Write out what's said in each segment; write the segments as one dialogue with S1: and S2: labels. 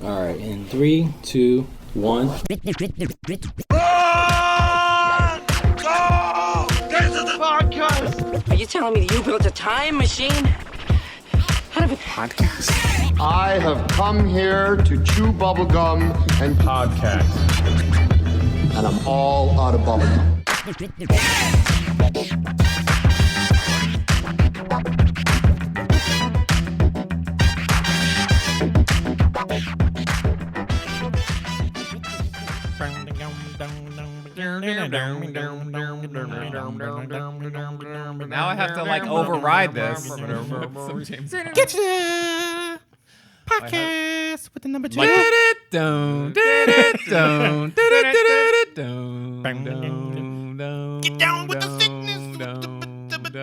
S1: All right, in 3, 2, 1.
S2: This is the podcast.
S3: Are you telling me that you built a time machine out of a podcast?
S4: I have come here to chew bubblegum and
S5: Podcast.
S4: and I'm all out of bubblegum.
S6: Now I have to like override this.
S7: Get to the podcast with the number 2. Get down with the sickness.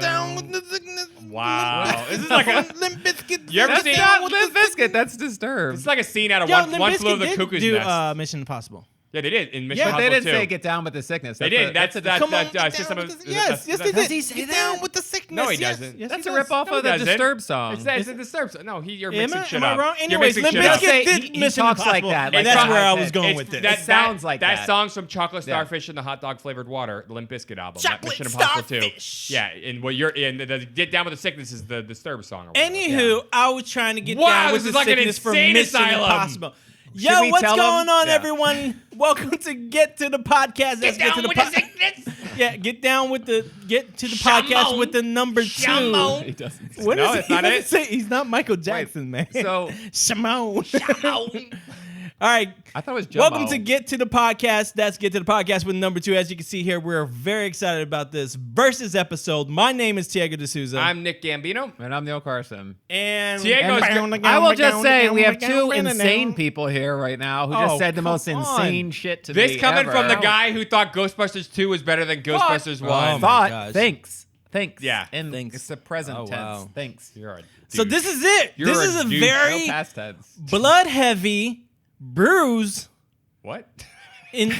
S7: Down with the sickness.
S5: Wow. This is like a
S7: Limp Bizkit.
S5: You ever
S6: That's
S5: seen
S6: not Limp Bizkit. That's Disturbed.
S5: It's like a scene out of
S7: Yo,
S5: One
S7: Limp
S5: Flew Over the
S7: Bizkit
S5: Cuckoo's
S7: did do
S5: Nest.
S7: Mission Impossible.
S5: Yeah, they did in Mission
S6: But they
S5: Impossible
S6: didn't
S5: 2.
S6: say get down with the sickness.
S5: They did. That's
S7: Come on, get down
S5: System
S7: with
S5: of...
S7: the- yes,
S5: that's-
S7: they
S5: that's-
S7: did. Get down with the sickness.
S5: No, he
S7: yes,
S5: doesn't.
S7: yes,
S6: That's
S7: he
S6: a
S7: does.
S6: ripoff
S5: No,
S6: of
S5: he
S6: the
S5: doesn't.
S6: Disturbed song.
S5: It's a Disturbed. No, you're
S7: Am
S5: mixing shit
S7: I
S5: up.
S7: wrong?
S5: You're
S7: Anyways,
S5: mixing
S7: Limp
S5: shit up.
S7: Bizkit
S6: He
S7: did Mission
S6: talks like
S7: Impossible,
S6: that,
S7: and
S6: like
S7: that's where I
S6: that.
S7: was going
S5: It's-
S7: with this.
S6: It sounds like
S5: that.
S6: that.
S5: Song's from Chocolate
S6: Yeah.
S5: Starfish and the Hot Dog Flavored Water, the Limp Bizkit album.
S7: Chocolate
S5: Mission Impossible 2.
S7: Starfish.
S5: Yeah, and what you're in the Get Down with the Sickness is the Disturbed song. Or whatever.
S7: Anywho, I was trying to get
S5: Wow,
S7: down with
S5: this
S7: the
S5: is like an
S7: sickness for
S5: insane
S7: Mission
S5: asylum.
S7: Impossible.
S6: Should
S7: Yo,
S6: we
S7: what's
S6: tell
S7: going
S6: them?
S7: on,
S6: Yeah.
S7: everyone? Welcome to Get to the Podcast. Let's get to the
S5: sickness.
S7: Yeah, get to the podcast with the number 2.
S6: He doesn't.
S7: What
S5: No,
S7: is
S5: it's
S7: he
S5: not
S7: doesn't
S5: it.
S7: say? He's not Michael Jackson, man.
S6: So
S7: Shimon. All right.
S6: I thought it was Jumbo.
S7: Welcome to Get to the Podcast. That's Get to the Podcast with number 2. As you can see here, we're very excited about this Versus episode. My name is Tiago D'Souza.
S5: I'm Nick Gambino.
S6: And I'm Neil Carson.
S7: and
S5: Diego's
S6: I will just say we have 2 insane people here right now who just
S7: Oh,
S6: said the most
S7: come
S6: insane
S7: on.
S6: shit to
S5: This
S6: me
S5: coming
S6: ever.
S5: from the guy who thought Ghostbusters 2 was better than Ghostbusters 1.
S7: my
S6: Thought.
S7: gosh.
S6: Thanks.
S5: Yeah.
S6: And
S7: Thanks.
S6: it's the present
S7: Oh,
S6: tense.
S7: wow.
S6: Thanks.
S5: You're a dude.
S7: So this is it.
S5: You're
S7: This
S5: a
S7: is a
S5: douche.
S6: No
S7: very
S6: past tense.
S7: blood heavy bruise
S5: What?
S7: in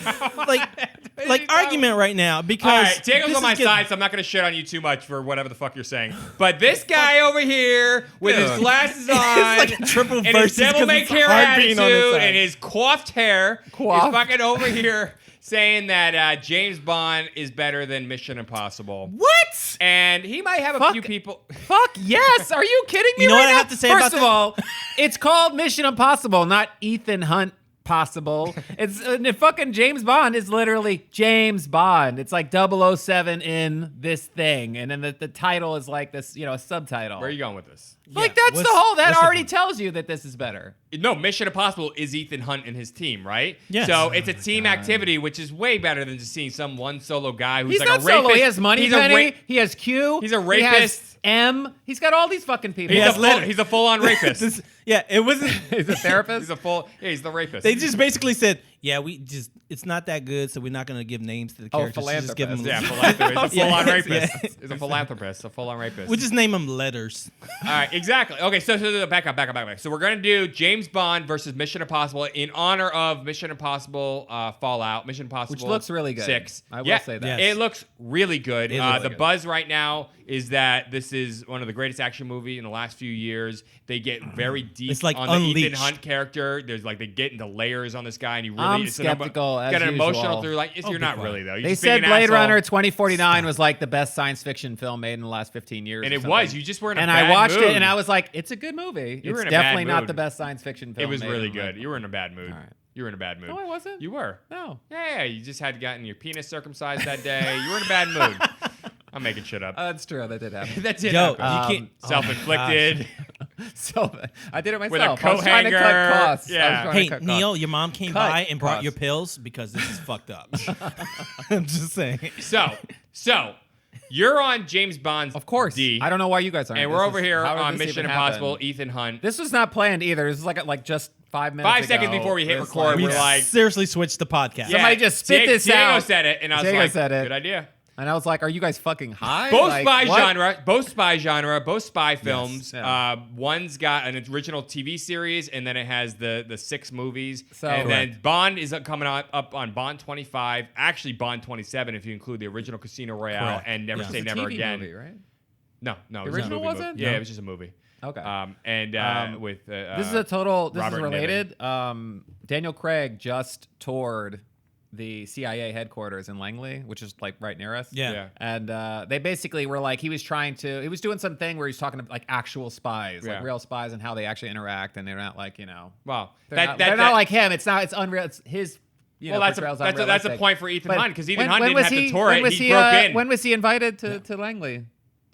S7: like argument right now because
S5: All right, Diego's
S7: this
S5: on my
S7: is getting-
S5: side, so I'm not going to shit on you too much for whatever the fuck you're saying. But this guy over here with his
S6: Dude.
S5: glasses on,
S7: like a triple
S5: and his
S7: versus
S5: devil
S7: 'cause
S5: may
S7: it's
S5: care
S7: hard being on his
S5: attitude,
S7: side.
S5: and his coiffed hair
S6: Coiffed.
S5: is fucking over here saying that James Bond is better than Mission Impossible.
S7: What?
S5: And he might have a
S6: Fuck.
S5: few people.
S6: Fuck yes! Are you kidding me?
S7: You know
S6: right
S7: what I
S6: now?
S7: have to say
S6: First
S7: about
S6: of all, it's called Mission Impossible, not Ethan Hunt Possible. It's fucking James Bond is literally James Bond. It's like 007 in this thing, and then the title is like this, a subtitle.
S5: Where are you going with this?
S6: Like
S7: Yeah,
S6: that's
S7: what's-
S6: the whole. That
S7: what's the
S6: already
S7: point?
S6: tells you that this is better.
S5: No, Mission Impossible is Ethan Hunt and his team, right?
S7: Yes.
S5: So it's a team activity, which is way better than just seeing some one solo guy who's
S6: He's
S5: like
S6: not
S5: a rapist.
S6: solo. He has Money
S5: He's a
S6: Penny. He has Q.
S5: He's a
S6: He has
S5: rapist.
S6: M. He's got all these fucking people.
S5: He's,
S7: has
S5: a full,
S7: letters.
S5: he's a full-on rapist.
S7: It wasn't.
S6: He's a therapist.
S5: He's the rapist.
S7: They just basically said, "Yeah, it's not that good, so we're not going to give names to the characters. So just give them,
S5: philanthropist. He's a full-on
S7: Yeah,
S5: rapist.
S7: yeah.
S5: He's a philanthropist, a full-on rapist.
S7: We'll just name them letters."
S5: All right, exactly. Okay, so back up. So we're gonna do James Bond versus Mission Impossible in honor of Mission Impossible Fallout, Mission Impossible,
S6: Which looks really good.
S5: 6.
S6: I will say that.
S7: Yes.
S5: It looks really good.
S7: It looks
S5: The
S7: good.
S5: buzz right now is that this is one of the greatest action movie in the last few years. They get very deep
S7: It's like
S5: on the Ethan
S7: Unleashed.
S5: Hunt character. There's like they get into layers on this guy, and he really
S6: I'm
S5: it's
S6: skeptical, as
S5: got an emotional
S6: usual.
S5: through. Like you're
S7: be
S5: not
S7: quiet.
S5: really though. You're
S6: They
S5: just being
S6: said
S5: an
S6: Blade
S5: asshole.
S6: Runner 2049 was like the best science fiction film made in the last 15 years.
S5: And
S6: or
S5: it
S6: something.
S5: was. You just were in a
S6: and
S5: bad
S6: I watched
S5: mood.
S6: it and I was like, it's a good movie.
S5: You were
S6: It's
S5: in a bad
S6: definitely not
S5: mood.
S6: the best science fiction film.
S5: It was
S6: made
S5: really
S6: in
S5: good.
S6: the-
S5: You were in a bad mood.
S6: All right.
S5: You were in a bad mood.
S6: No, I wasn't.
S5: You were.
S6: No.
S5: Yeah, you just had gotten your penis circumcised that day. You were in a bad mood. I'm making shit up.
S6: That's true. That did happen.
S5: That did
S7: Yo,
S5: happen.
S7: you can't.
S5: Self-inflicted.
S6: So I did it myself.
S5: With a
S6: I was trying to cut
S5: coat hanger.
S6: costs. I was
S5: Yeah.
S6: trying to
S7: Hey,
S6: cut
S7: Neil,
S6: costs.
S7: your mom came
S6: Cut
S7: by and brought
S6: costs.
S7: your pills because this is fucked up. I'm just saying.
S5: So you're on James Bond's
S6: Of course.
S5: D.
S6: I don't know why you guys aren't.
S5: And
S6: This
S5: we're
S6: is-
S5: over here
S6: how did
S5: on
S6: this
S5: Mission
S6: even
S5: Impossible,
S6: happen?
S5: Ethan Hunt.
S6: This was not planned either. This is like just 5 minutes
S5: 5 seconds
S6: ago.
S5: before we hit
S6: It's
S5: record,
S7: We
S5: we're like,
S7: seriously switched the podcast.
S6: Somebody just spit this
S5: Diego
S6: out.
S5: said it, and I was
S6: Diego
S5: like,
S6: said it.
S5: good idea.
S6: And I was like, are you guys fucking high?
S5: Both
S6: Like,
S5: spy
S6: what?
S5: genre, both spy films.
S6: yeah.
S5: One's got an original TV series, and then it has the 6 movies.
S6: So-
S5: and then Bond is coming up on Bond 25, actually Bond 27 if you include the original Casino Royale
S7: Correct.
S5: and Never
S7: Yeah.
S5: Say
S6: It's a
S5: Never
S6: TV
S5: Again.
S6: movie, right?
S5: No,
S6: The
S5: it was
S6: original
S5: a movie.
S6: wasn't?
S5: Yeah,
S6: No.
S5: it was just a movie.
S6: Okay.
S5: With
S6: this is a total. This
S5: Robert
S6: is related. Daniel Craig just toured the CIA headquarters in Langley, which is like right near us.
S7: Yeah.
S6: And they basically were like, he was doing something where he's talking to like actual spies, like
S5: Yeah.
S6: real spies, and how they actually interact, and they're not like
S5: Wow.
S6: they're not like him. It's unreal. It's his.
S5: Well, that's a point for Ethan Hunt, because Ethan Hunt didn't have to tour it. He broke in.
S6: When was he invited to Langley?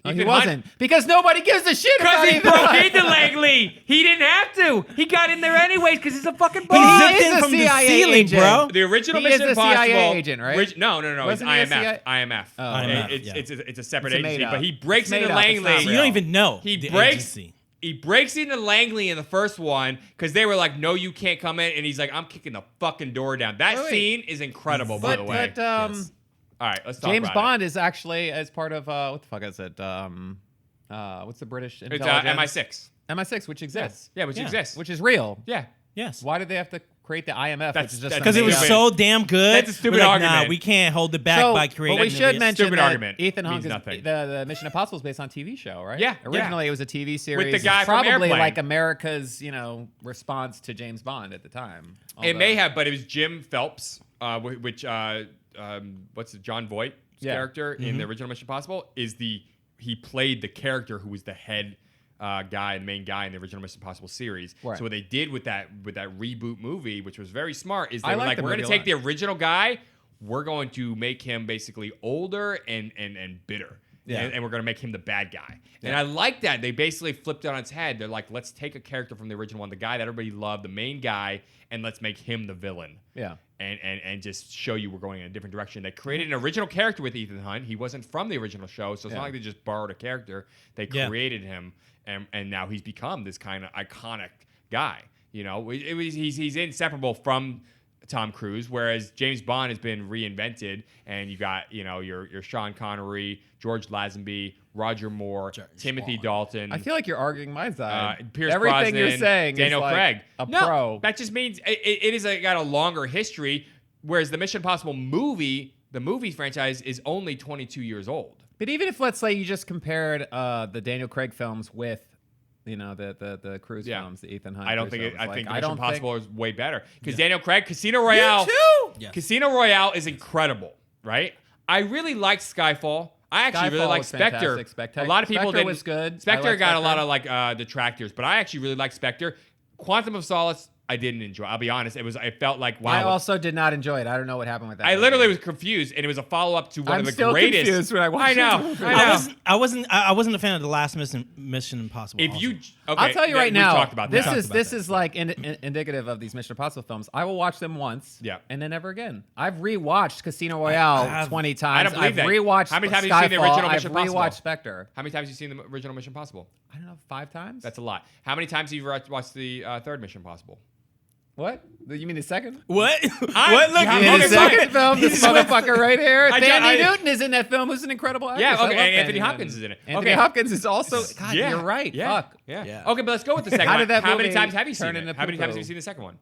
S6: Oh, he
S5: Ethan Hunt-
S6: wasn't, because nobody gives a shit about
S8: Because he
S6: Ethan
S8: broke
S6: Hunt.
S8: into Langley. He didn't have to. He got in there anyways because he's a fucking
S7: He
S8: boss.
S7: zipped
S6: is
S7: in
S6: a
S7: from the
S6: CIA
S7: ceiling,
S6: agent.
S7: bro.
S5: The original
S6: He is
S5: Mission
S6: a CIA
S5: Impossible
S6: agent, right?
S5: No. It's
S6: Wasn't he a
S5: IMF.
S6: CIA?
S5: IMF.
S6: Oh.
S7: IMF, yeah.
S5: It's a separate
S6: It's a
S5: agency,
S6: made
S5: but
S6: up.
S5: he breaks
S6: It's made
S5: into
S6: up. It's not
S5: Langley.
S7: So you don't even know
S5: He
S7: the
S5: breaks.
S7: agency.
S5: He breaks into Langley in the first one because they were like, "No, you can't come in," and he's like, "I'm kicking the fucking door down." That
S6: Wait.
S5: scene is incredible, by the way.
S6: But
S7: Yes.
S5: All right, let's talk
S6: James
S5: about
S6: Bond is actually as part of what the fuck is it? What's the British
S5: it. It's
S6: intelligence?
S5: MI6.
S6: MI6, which exists,
S5: Yeah, which
S7: Yeah.
S5: exists.
S6: which is real.
S5: Yeah.
S7: Yes.
S6: Why did they have to create the IMF?
S5: That's-
S6: which is just
S5: that's
S7: Because it was
S5: Stupid.
S7: so damn good.
S5: That's a stupid
S7: We're like,
S5: argument.
S7: Nah, we can't hold it back
S6: so,
S7: by
S6: but
S7: creating.
S6: we should
S7: this.
S6: mention
S5: Stupid
S6: that
S5: argument.
S6: Ethan
S5: Means
S6: Hunt is
S5: nothing.
S6: the Mission Impossible is based on a TV show, right?
S5: Yeah,
S6: Originally, it was a TV series.
S5: the guy from
S6: probably
S5: Airplane.
S6: like America's, response to James Bond at the time.
S5: It may have, but it was Jim Phelps, which what's the John Voight's
S6: Yeah.
S5: character in the original Mission Impossible he played the character who was the head guy, the main guy in the original Mission Impossible series.
S6: Right.
S5: So what they did with that reboot movie, which was very smart, is they
S6: I
S5: were
S6: like
S5: like,
S6: the
S5: we're going to
S6: movie a
S5: take the original guy, we're going to make him basically older and bitter.
S6: Yeah.
S5: And we're going to make him the bad guy. And I like that. They basically flipped it on its head. They're like, let's take a character from the original one, the guy that everybody loved, the main guy, and let's make him the villain.
S6: Yeah.
S5: And just show you we're going in a different direction. They created an original character with Ethan Hunt. He wasn't from the original show, so it's not like they just borrowed a character. They
S7: Yeah.
S5: created him, and now he's become this kind of iconic guy. He's inseparable from Tom Cruise, whereas James Bond has been reinvented, and you got your Sean Connery, George Lazenby, Roger Moore, Timothy Dalton.
S6: I feel like you're arguing my side.
S5: Pierce
S6: Everything
S5: Brosnan,
S6: you're saying
S5: Daniel
S6: is like
S5: Craig.
S6: a
S5: No,
S6: pro.
S5: That just means it is got a longer history, whereas the Mission Impossible movie, the movie franchise, is only 22 years old.
S6: But even if, let's say, you just compared the Daniel Craig films with, the Cruise
S5: Yeah.
S6: films, the Ethan Hunt.
S5: I don't
S6: Cruise
S5: think
S6: films,
S5: I think
S6: I
S5: Mission
S6: don't
S5: Impossible is way better because Daniel Craig, Casino Royale.
S7: Yes.
S5: Casino Royale is incredible, right? I really liked Skyfall. I actually really
S6: Skyfall
S5: like
S6: was
S5: Spectre.
S6: fantastic. Spectre-
S5: A lot of people
S6: Spectre
S5: didn't.
S6: was good. I
S5: Spectre
S6: liked
S5: got a
S6: Spectre.
S5: lot of detractors, but I actually really like Spectre. Quantum of Solace, I didn't enjoy. I'll be honest. I felt like wow.
S6: I also did not enjoy it. I don't know what happened with that.
S5: I
S6: movie.
S5: literally was confused, and it was a follow up to one
S6: I'm
S5: of the
S6: still
S5: greatest.
S6: confused when I watch
S5: I know.
S6: this movie.
S5: I know.
S7: I wasn't a fan of the last Mission Impossible.
S5: If
S7: also.
S5: you, okay,
S6: I'll tell you
S5: yeah,
S6: right
S5: we
S6: now.
S5: talked about
S6: this
S5: that.
S6: is like indicative of these Mission Impossible films. I will watch them once,
S5: Yeah.
S6: and then never again. I've rewatched Casino Royale
S7: have-
S6: 20
S5: I
S6: times.
S5: don't believe
S6: I've
S5: that.
S6: rewatched
S5: How many times
S6: Skyfall.
S5: have you seen the original
S6: I've
S5: Mission Impossible?
S6: rewatched Spectre.
S5: How many times have you seen the original Mission Impossible?
S6: I don't know, 5 times.
S5: That's a lot. How many times have you watched the third Mission Impossible?
S6: What? You mean the second?
S7: what?
S5: I-
S7: what? Look,
S5: you have
S6: You mean
S5: Okay,
S6: the
S5: fine.
S6: second film? This motherfucker right here.
S5: I-
S6: Sandy
S5: I-
S6: Newton is in that film. Who's an incredible actress.
S5: Yeah,
S6: I
S5: okay,
S6: love
S5: and
S6: Sandy
S5: Anthony
S6: Newton.
S5: Hopkins is in it.
S6: Anthony
S5: Okay.
S6: Hopkins is also. God,
S5: Yeah,
S6: you're right.
S5: Yeah,
S6: Fuck.
S5: Yeah.
S7: Yeah.
S5: Okay, but let's go with the second
S6: How
S5: one.
S6: did that
S5: How many
S6: movie
S5: times have you seen
S6: turn
S5: it?
S6: into
S5: How many times have
S6: poo-poo?
S5: you seen the second one?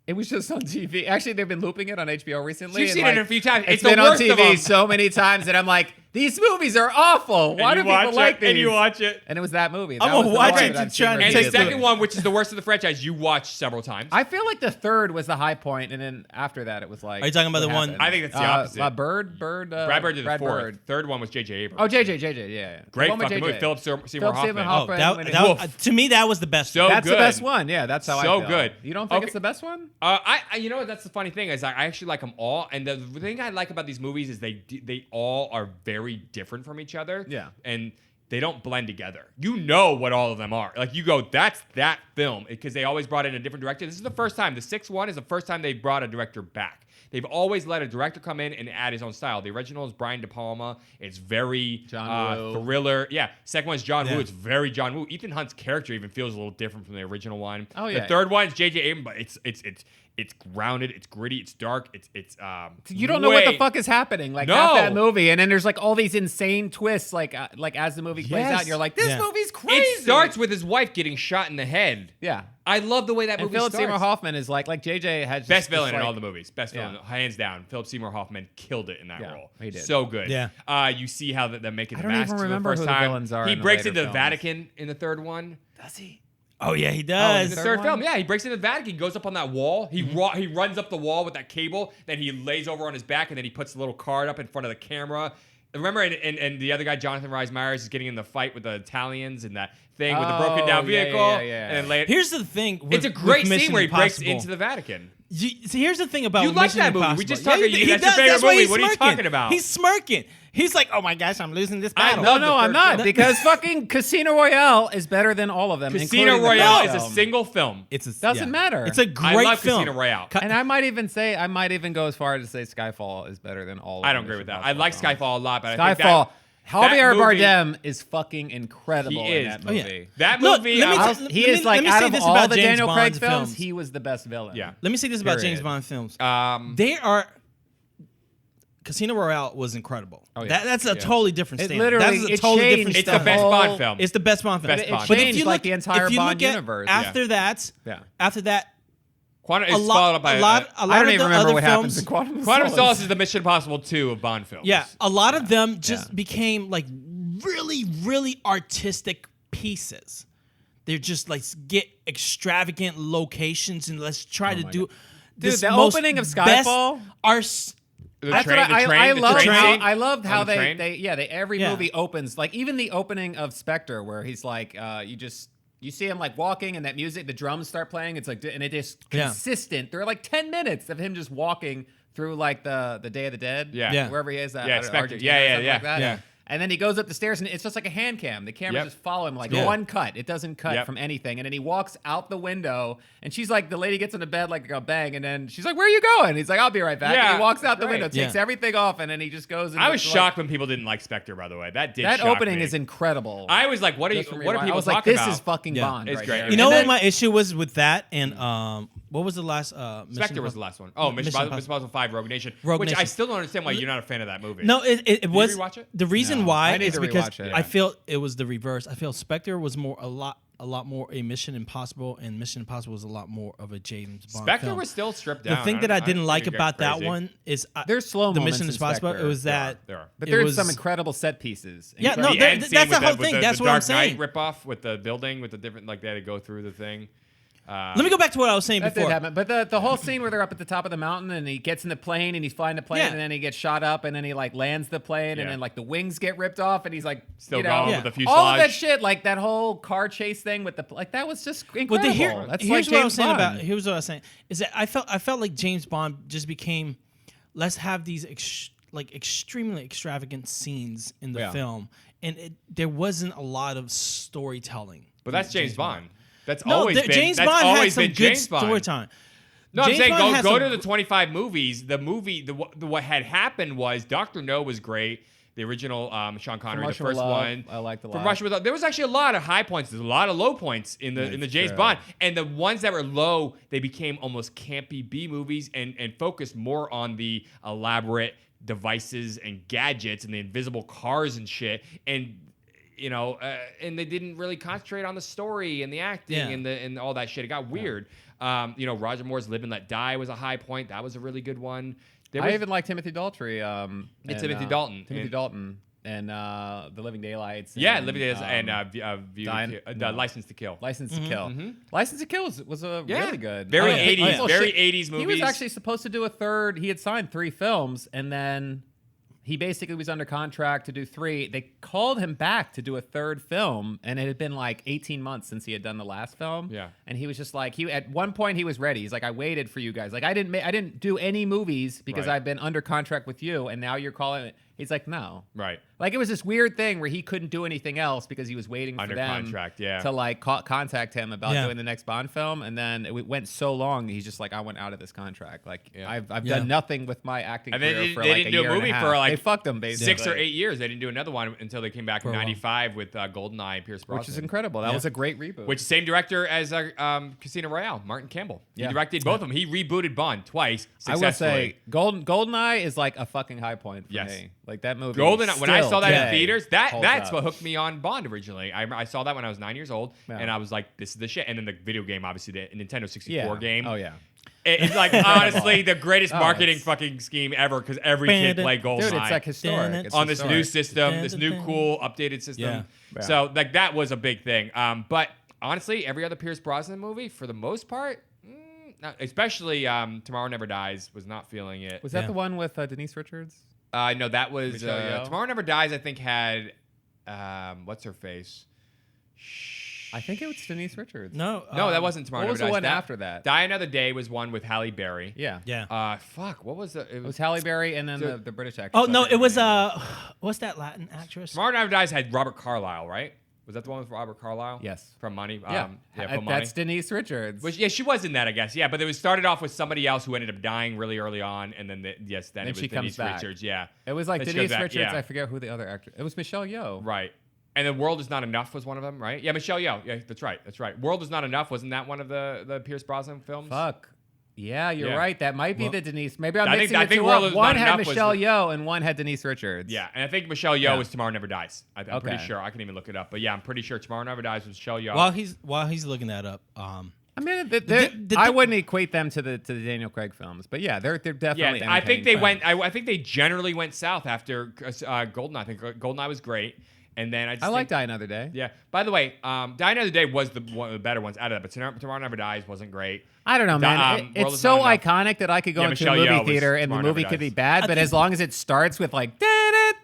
S6: It was just on TV. Actually, they've been looping it on HBO recently.
S5: You've
S6: and,
S5: seen it a few times.
S6: It's
S5: It's the
S6: been on
S5: worst of
S6: TV
S5: them.
S6: so many times that I'm like, these movies are awful. Why do people like these?
S5: And you watch it.
S6: And it was that movie.
S7: I'm
S6: That
S7: gonna
S6: was the
S7: watch
S6: one
S7: it
S6: that
S7: to
S6: I've seen
S7: try and
S5: And
S7: take
S5: the
S6: repeatedly.
S5: second one, which is the worst of the franchise, you watched several times.
S6: I feel like the third was the high point, and then after that, it was like.
S7: Are you talking about
S6: what
S7: the one-
S6: happened?
S5: I think that's the opposite.
S6: Bird.
S5: Brad Bird did the
S6: Brad
S5: fourth.
S6: Bird.
S5: Third one was J.J. Abrams.
S6: Oh, JJ, yeah. The
S5: Great
S6: one with
S5: fucking
S6: JJ.
S5: movie. Philip Seymour
S6: Philip
S5: Hoffman.
S6: Seymour
S7: Oh,
S6: Hoffman.
S7: to me that was the best.
S5: So
S7: one.
S6: That's
S5: good.
S6: the best one. Yeah, that's how I
S5: So
S6: feel.
S5: good.
S6: You don't think
S5: Okay.
S6: it's the best one?
S5: I you know what? That's the funny thing is I actually like them all, and the thing I like about these movies is they all are very different from each other.
S6: Yeah.
S5: and they don't blend together. You know what all of them are. Like you go, that's that film because they always brought in a different director. This is the first time. The sixth one is the first time they brought a director back. They've always let a director come in and add his own style. The original is Brian De Palma. It's very
S6: John Woo.
S5: thriller. Yeah. Second one is John
S7: Yeah.
S5: Woo. It's very John Woo. Ethan Hunt's character even feels a little different from the original one.
S6: Oh, yeah.
S5: The third one is J.J. Abrams, but it's grounded, it's gritty, it's dark, it's
S6: You don't know what the
S5: way-
S6: fuck is happening. Like
S5: No.
S6: half that movie, and then there's like all these insane twists. Like as the movie plays
S5: Yes.
S6: out, and you're like, this
S7: Yeah.
S6: movie's crazy.
S5: It starts with his wife getting shot in the head.
S6: Yeah.
S5: I love the way that
S6: And
S5: movie
S6: Philip
S5: starts.
S6: Seymour Hoffman is like JJ had just
S5: Best villain
S6: this,
S5: in all
S6: like-
S5: the movies. Best
S6: Yeah.
S5: villain, hands down. Philip Seymour Hoffman killed it in that
S6: Yeah,
S5: role.
S6: he did.
S5: So good.
S7: Yeah.
S5: You see how they're making
S6: I
S5: the
S6: don't even
S5: masks for the
S6: remember
S5: first
S6: who the
S5: time.
S6: villains are
S5: He
S6: in the
S5: breaks
S6: later
S5: into the
S6: films.
S5: Vatican in the third one.
S6: Does he?
S7: Oh yeah, he
S5: In
S7: does.
S5: the third film, yeah, he breaks into the Vatican, he goes up on that wall, he runs up the wall with that cable, then he lays over on his back, and then he puts a little card up in front of the camera. Remember, and the other guy, Jonathan Rhys Meyers, is getting in the fight with the Italians and that thing with the broken down vehicle.
S1: yeah.
S5: And then later,
S7: Here's the thing.
S5: it's a great
S7: with Mission
S5: scene where he breaks
S7: Impossible.
S5: into the Vatican.
S7: See, here's the thing about
S5: You like
S7: Mission
S5: that movie.
S7: Impossible.
S5: We just talked-
S7: he
S5: that's your
S7: does.
S5: favorite
S7: That's why
S5: movie.
S7: he's
S5: What are you
S7: smirking.
S5: talking about?
S7: He's smirking. He's like, oh my gosh, I'm losing this
S5: I
S7: battle.
S5: love
S6: No,
S5: the
S6: I'm
S5: third
S6: not
S5: film.
S6: because fucking Casino Royale is better than all of them.
S5: Casino
S6: including the
S5: Royale
S6: first
S5: is a
S6: film.
S5: single film.
S6: Doesn't matter.
S7: It's a
S5: I
S7: great
S5: love
S7: film.
S5: Casino Royale.
S6: And I might even go as far as to say Skyfall is better than all of
S5: I
S6: them.
S5: don't agree with that. I like Skyfall a lot, but I think
S6: Skyfall.
S5: that
S6: Javier
S5: movie-
S6: Bardem is fucking incredible
S5: He
S6: in
S5: is.
S6: that
S7: Oh, yeah.
S6: movie.
S5: That
S7: Look,
S5: movie,
S7: let me
S5: I-
S7: tell-
S6: He
S7: let
S6: is
S7: me-
S6: like
S7: let me
S6: out
S7: say
S6: of
S7: this
S6: all
S7: about
S6: the
S7: James
S6: Daniel Craig
S7: Bond
S6: films,
S7: films.
S6: he was the best villain.
S5: yeah.
S7: Let me say this about James
S6: Period.
S7: Bond films.
S5: They
S7: Casino Royale was incredible.
S6: Oh, yeah.
S7: That's a totally different
S6: It
S7: standard.
S6: literally
S7: That is a
S6: it
S7: totally
S6: changed
S7: different
S5: It's the
S7: standard.
S5: best
S6: whole-
S5: Bond film.
S7: It's the best Bond film.
S5: Best
S6: It
S5: Bond.
S7: But if
S6: changed
S7: you
S6: like
S7: look,
S6: the entire
S7: if you
S6: Bond
S7: look at
S6: universe.
S7: after that,
S6: Yeah.
S7: after that,
S5: Quantum
S7: a
S5: is followed up by
S7: lot
S6: I don't
S7: of
S6: even
S7: the
S6: remember
S7: other
S6: what
S7: films,
S6: happens in Quantum
S5: Quantum
S6: Solace.
S5: Solace is the Mission Impossible 2 of Bond films.
S7: Yeah, a lot of them just
S6: Yeah.
S7: became like really, really artistic pieces. They're just like get extravagant locations and let's try to do.
S6: Dude,
S7: this
S6: the
S7: most
S6: opening of
S7: best
S6: Skyfall-
S5: The
S6: That's
S5: train,
S6: what I
S5: the train, the
S6: loved
S5: train
S6: how
S5: scene
S6: I loved how
S5: on the train.
S6: they every
S7: Yeah.
S6: movie opens like even the opening of Spectre where he's like you see him like walking and that music the drums start playing it's like and it is
S7: Yeah.
S6: consistent. There are like 10 minutes of him just walking through like the Day of the Dead
S5: Yeah.
S6: wherever he is
S5: Yeah,
S6: I don't know,
S5: Spectre.
S6: Argentina
S5: Yeah,
S6: or
S5: yeah,
S6: something
S5: yeah.
S6: like that.
S5: Yeah.
S6: And then he goes up the stairs and it's just like a hand cam. The camera
S5: Yep.
S6: just follow him like
S7: Yeah.
S6: one cut. It doesn't cut
S5: Yep.
S6: from anything. And then he walks out the window and she's like, the lady gets in the bed like a bang. And then she's like, where are you going? He's like, I'll be right back.
S5: Yeah,
S6: And he walks out the
S5: right.
S6: window, takes
S7: Yeah.
S6: everything off, and then he just goes. And
S5: I was
S6: like,
S5: shocked when people didn't like Spectre, by the way. That did
S6: that
S5: shock
S6: opening
S5: me.
S6: is incredible.
S5: I was like, what are
S6: Just from
S5: people
S6: I was
S5: talking
S6: like, this
S5: about?
S6: is fucking
S7: Yeah.
S6: Bond.
S5: It's
S6: right
S5: great.
S6: here.
S7: You know
S6: And
S7: what
S6: then-
S7: my issue was with that and what was the last
S5: Spectre was the last one. Oh, Mission Impossible 5 Rogue Nation.
S7: Rogue
S5: which I
S7: Nation.
S5: still don't understand why you're not a fan of that movie.
S7: No, it was
S5: rewatch it?
S7: the reason
S6: No.
S7: why
S6: I need
S7: is
S6: to
S7: because
S6: rewatch it.
S7: I feel it was the reverse. I feel Spectre was a lot more a Mission Impossible, and Mission Impossible was a lot more of a James Bond.
S5: Spectre
S7: film.
S5: was still stripped
S7: The
S5: down.
S7: thing that I didn't like
S5: think it
S7: about
S5: got
S7: that
S5: crazy.
S7: one is
S6: There's slow
S7: the
S6: moments
S7: Mission
S6: in
S7: Impossible.
S6: Spectre.
S7: It was that
S5: There are.
S6: But
S7: it
S6: there's
S7: was-
S6: some incredible set pieces.
S7: Yeah, no,
S6: Incredible-
S7: there-
S5: end scene
S7: that's
S5: with
S7: the whole thing.
S5: The
S7: That's what
S5: Dark
S7: I'm saying.
S5: Knight ripoff with the building with the different like they had to go through the thing.
S7: Let me go back to what I was saying
S6: That
S7: before.
S6: did happen. But the whole scene where they're up at the top of the mountain and he gets in the plane and he's flying the plane
S7: Yeah.
S6: and then he gets shot up and then he like lands the plane
S5: Yeah.
S6: and then like the wings get ripped off and he's like
S5: Still
S6: you know,
S5: going
S7: with
S5: the
S6: all of that
S5: fuselage.
S6: shit like that whole car chase thing with the like that was just incredible.
S7: But
S6: That's
S7: here's
S6: like
S7: what I
S6: James
S7: was saying
S6: Bond.
S7: about. Here's what I was saying is that I felt like James Bond just became. Let's have these extremely extravagant scenes in the
S6: Yeah.
S7: film, and there wasn't a lot of storytelling.
S5: But that's James Bond. That's
S7: No,
S5: always been
S7: James
S5: that's
S7: Bond had
S5: always
S7: some
S5: been
S7: good
S5: James Bond.
S7: storytelling.
S5: No,
S7: James
S5: I'm saying
S7: Bond had
S5: go
S7: some-
S5: to the 25 movies. The what had happened was Dr. No was great. The original Sean Connery, the
S6: Russia with
S5: first
S6: Love,
S5: one.
S6: I liked a
S5: From
S6: lot.
S5: Russia with Love. There was actually a lot of high points. There's a lot of low points in the James
S6: true.
S5: Bond. And the ones that were low, they became almost campy B movies and focused more on the elaborate devices and gadgets and the invisible cars and shit. And you know, and they didn't really concentrate on the story and the acting
S7: Yeah.
S5: and all that shit. It got weird. You know, Roger Moore's Live and Let Die was a high point. That was a really good one. There
S6: I
S5: was-
S6: even like Timothy Daltrey.
S5: It's Timothy Dalton.
S6: Timothy
S5: And-
S6: Dalton and The Living Daylights.
S5: yeah,
S6: and,
S5: Living Days and
S6: no.
S5: License to Kill.
S6: License to Kill. License to Kill was a
S5: Yeah.
S6: really good.
S5: Very
S7: Oh, yeah.
S5: 80s,
S7: Oh, yeah.
S5: very
S6: Shit.
S5: 80s movies.
S6: He was actually supposed to do a third. He had signed 3 films, and then he basically was under contract to do 3. They called him back to do a third film, and it had been like 18 months since he had done the last film.
S5: Yeah.
S6: And he was just like, at one point he was ready. He's like, I waited for you guys. Like I didn't do any movies because
S5: Right.
S6: I've been under contract with you, and now you're calling it. He's like, no.
S5: Right.
S6: Like it was this weird thing where he couldn't do anything else because he was waiting
S5: Under
S6: for them
S5: contract, yeah.
S6: to like contact him about
S7: Yeah.
S6: doing the next Bond film, and then it went so long. He's just like, I went out of this contract. Like
S5: Yeah.
S6: I've
S7: Yeah.
S6: done nothing with my acting
S5: And they
S6: career
S5: didn't-
S6: for
S5: they
S6: like
S5: didn't
S6: a
S5: do a
S6: year and
S5: movie
S6: half.
S5: for, like,
S6: they fucked him basically.
S5: 6 or 8 years. They didn't do another one until they came back in
S7: a while.
S5: 95 with GoldenEye and Pierce Brosnan.
S6: which is incredible. That was a great reboot.
S5: Which same director as Casino Royale, Martin Campbell.
S6: Yeah.
S5: He directed both of them. He rebooted Bond twice
S6: I
S5: successfully.
S6: will say, GoldenEye is like a fucking high point for
S5: Yes.
S6: me. Like that movie.
S5: GoldenEye. When I
S6: still
S5: saw that in
S6: today
S5: theaters,
S6: holds
S5: that's
S6: up.
S5: what hooked me on Bond originally. I saw that when I was 9 years old,
S6: Yeah.
S5: and I was like, "This is the shit." And then the video game, obviously, the Nintendo 64
S6: Yeah.
S5: game.
S6: Oh yeah.
S5: It's like honestly the greatest
S6: Oh,
S5: marketing
S6: it's-
S5: fucking scheme ever because every kid played GoldenEye.
S6: Dude, it's like historic. It's
S5: on this new
S6: historic.
S5: system, this new cool updated system.
S7: Yeah.
S6: Yeah.
S5: So like that was a big thing. But honestly, every other Pierce Brosnan movie, for the most part, especially Tomorrow Never Dies, was not feeling it.
S6: Was that the one with Denise Richards?
S5: No, that was
S6: Michelle Yeoh?
S5: Tomorrow Never Dies. I think had what's her face?
S6: I think it was Denise Richards.
S7: No,
S5: No, that wasn't Tomorrow
S6: what was
S5: Never
S6: the
S5: Dies.
S6: one after that?
S5: Die Another Day was one with Halle Berry.
S6: Yeah.
S7: Yeah.
S5: Fuck, what was the?
S6: It was Halle Berry and then the British actress.
S7: Oh no,
S6: I
S7: it
S6: forget
S7: was
S6: her name.
S7: what's that Latin actress?
S5: Tomorrow Never Dies had Robert Carlyle, right? Was that the one with Robert Carlyle?
S6: Yes.
S5: From Money.
S6: Yeah,
S5: From Money.
S6: that's Denise Richards.
S5: Which, yeah, she was in that, I guess. Yeah, but it was started off with somebody else who ended up dying really early on, and then then it was
S6: she comes
S5: Denise
S6: back.
S5: Richards. Yeah,
S6: It was like
S5: Then she
S6: Denise
S5: goes back,
S6: Richards.
S5: yeah.
S6: I forget who the other actor. It was Michelle Yeoh.
S5: Right. And The World Is Not Enough was one of them, right? Yeah, Michelle Yeoh. Yeah, that's right. World Is Not Enough, wasn't that one of the Pierce Brosnan films?
S6: Fuck. Yeah, you're
S5: Yeah.
S6: right. That might be the Denise. Maybe I'm
S5: I think-
S6: mixing
S5: I
S6: the
S5: think
S6: two
S5: World
S6: up.
S5: Is
S6: One
S5: Not
S6: had
S5: Enough was
S6: Michelle
S5: the-
S6: Yeoh and one had Denise Richards.
S5: Yeah, and I think Michelle Yeoh
S6: Yeah.
S5: was Tomorrow Never Dies. I'm pretty
S6: Okay.
S5: sure. I can even look it up. But yeah, I'm pretty sure Tomorrow Never Dies was Michelle Yeoh.
S7: While he's looking that up,
S6: I mean,
S7: the-
S6: I wouldn't equate them to the Daniel Craig films, but yeah, they're definitely.
S5: yeah, I think they
S6: entertaining
S5: went. I think they generally went south after Goldeneye. I think Goldeneye was great, and then I just
S6: I like
S5: think-
S6: Die Another Day.
S5: Yeah. By the way, Die Another Day was one of the better ones out of that, but Tomorrow Never Dies wasn't great.
S6: I don't know, man.
S5: World
S6: It's
S5: Is
S6: so
S5: Not Enough.
S6: iconic that I could go
S5: Yeah,
S6: into
S5: Michelle
S6: a movie
S5: Yeoh was
S6: theater and the
S5: Tomorrow Never
S6: movie could be
S5: Dies.
S6: bad, but as long as it starts with like,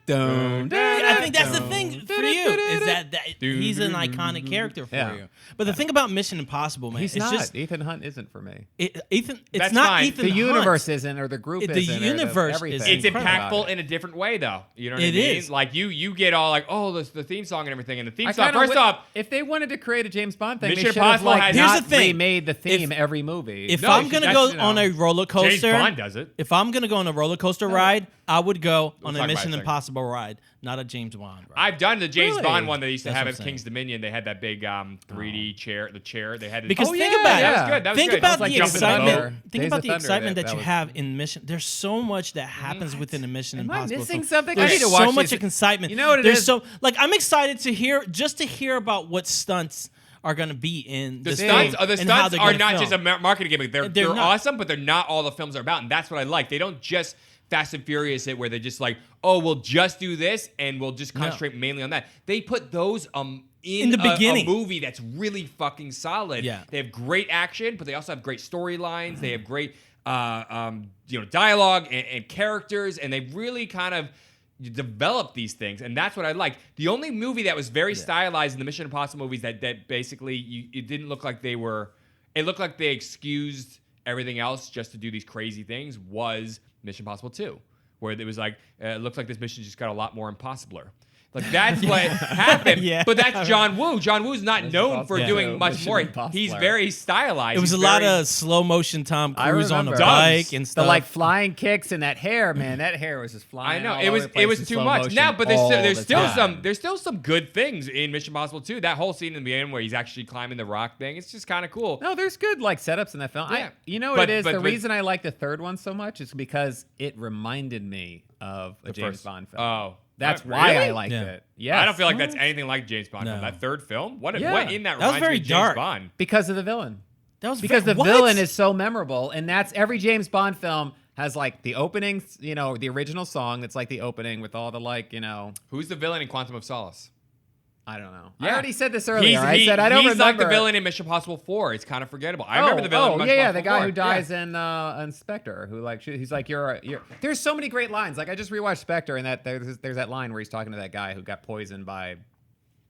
S6: dun,
S7: I think that's the thing for you is that he's an iconic character for
S6: Yeah.
S7: you. But the thing about Mission Impossible, man,
S6: he's
S7: it's
S6: not.
S7: just
S6: Ethan Hunt isn't for me.
S7: Ethan. It's
S5: That's
S7: not
S5: fine.
S7: Ethan.
S6: The universe
S7: Hunt.
S6: isn't, or the group
S7: The
S6: isn't.
S7: universe
S6: or
S7: is
S6: everything.
S5: It's
S7: incredible.
S5: impactful in a different way, though. You know what I
S7: It
S5: mean?
S7: is.
S5: Like you get all like, oh, the theme song and everything, and the theme
S6: I
S5: song.
S6: kinda
S5: First
S6: would-
S5: off,
S6: if they wanted to create a James Bond thing,
S5: Mission
S6: they should have
S5: Impossible
S6: like
S5: has-
S7: Here's
S6: not
S7: the thing.
S6: remade the theme
S7: If-
S6: every movie.
S7: If
S5: No,
S7: I'm gonna
S5: that's,
S7: go
S5: you
S7: on
S5: know,
S7: a roller coaster,
S5: James Bond does it.
S7: If I'm gonna go on a roller coaster ride, I would go on
S5: talk
S7: a
S5: about it
S7: Mission
S5: in a second.
S7: Impossible ride, not a James Bond ride.
S5: I've done the James
S6: Really?
S5: Bond one that they used to
S7: That's
S5: have
S7: what
S5: at
S7: I'm
S5: King's Dominion. They had that big 3D chair. The chair they had.
S7: Because
S6: Oh,
S7: think
S6: yeah,
S7: about
S6: yeah.
S7: it.
S5: That was good. That was
S7: Think
S5: good.
S7: about
S6: It's like
S7: the
S6: jumping
S7: excitement.
S6: over.
S7: Think
S6: Days
S7: about
S6: of
S7: the
S6: Thunder,
S7: excitement
S6: that
S7: that you
S6: was-
S7: have in Mission. There's so much that happens within a Mission
S6: Am I
S7: Impossible.
S6: missing
S7: film.
S6: something? I
S7: There's
S6: need to
S7: so
S6: watch
S7: much
S6: these.
S7: excitement.
S6: You know what it
S7: There's
S6: is?
S7: so like I'm excited to hear about what stunts are going to be in
S5: The
S7: this
S5: stunts,
S7: film
S5: the
S7: and how
S5: stunts
S7: they're
S5: are
S7: gonna
S5: not
S7: film.
S5: just a marketing gimmick. They're
S7: They're not.
S5: awesome, but they're not all the films are about, and that's what I like. They don't just Fast and Furious it, where they're just like, oh, we'll just do this and we'll just concentrate mainly on that. They put those in
S7: the beginning.
S5: a movie that's really fucking solid.
S7: Yeah.
S5: They have great action, but they also have great storylines. They have great dialogue and characters, and they really kind of develop these things, and that's what I like. The only movie that was very stylized in the Mission Impossible movies that basically it didn't look like they were. It looked like they excused everything else just to do these crazy things was Mission Impossible 2, where it was like it looks like this mission just got a lot more impossibler. Like that's what happened.
S7: Yeah.
S5: But that's John Woo. John Woo's not known for
S6: Impossible
S5: doing
S6: 2,
S5: much
S6: Mission
S5: more.
S6: Impossible.
S5: He's very stylized.
S7: It was
S5: He's
S7: a lot
S5: very-
S7: of slow motion Tom
S6: I
S7: Cruise on the
S6: remember.
S7: bike and
S6: The
S7: stuff.
S6: like flying kicks and that hair, man. That hair was just
S5: I
S6: flying.
S5: know
S6: all
S5: it
S6: over
S5: was
S6: the place
S5: it was
S6: in
S5: too
S6: slow
S5: much.
S6: motion
S5: Now, but
S6: all
S5: there's
S6: the
S5: still
S6: time.
S5: there's still some good things in Mission Impossible 2. That whole scene in the end where he's actually climbing the rock thing, it's just kind of cool.
S6: No, there's good like setups in that film.
S5: Yeah.
S6: You know what
S5: But-
S6: it is?
S5: but-
S6: The
S5: but-
S6: reason I like the third one so much is because it reminded me of a James
S5: first-
S6: Bond film.
S5: Oh,
S6: That's
S5: really?
S6: why I liked
S7: Yeah.
S6: it. Yes.
S5: I don't feel like that's anything like James Bond.
S7: No.
S5: That third film, what
S6: Yeah.
S5: what in that
S7: That was
S5: reminds
S7: very
S5: me of
S7: dark.
S5: James Bond?
S6: because of the villain.
S7: that was
S6: Because the
S7: what?
S6: villain is so memorable, and that's every James Bond film has like the opening, the original song that's like the opening with all the
S5: Who's the villain in Quantum of Solace?
S6: I don't know.
S5: Yeah.
S6: I already said this earlier. I said I don't
S5: he's
S6: remember.
S5: like the villain in Mission Impossible 4. It's kind of forgettable. I remember the villain in
S6: Oh,
S5: Mission
S6: yeah, the
S5: Impossible
S6: guy
S5: 4.
S6: who dies in Spectre, who like he's like you're. There's so many great lines. Like I just rewatched Spectre, and that there's that line where he's talking to that guy who got poisoned by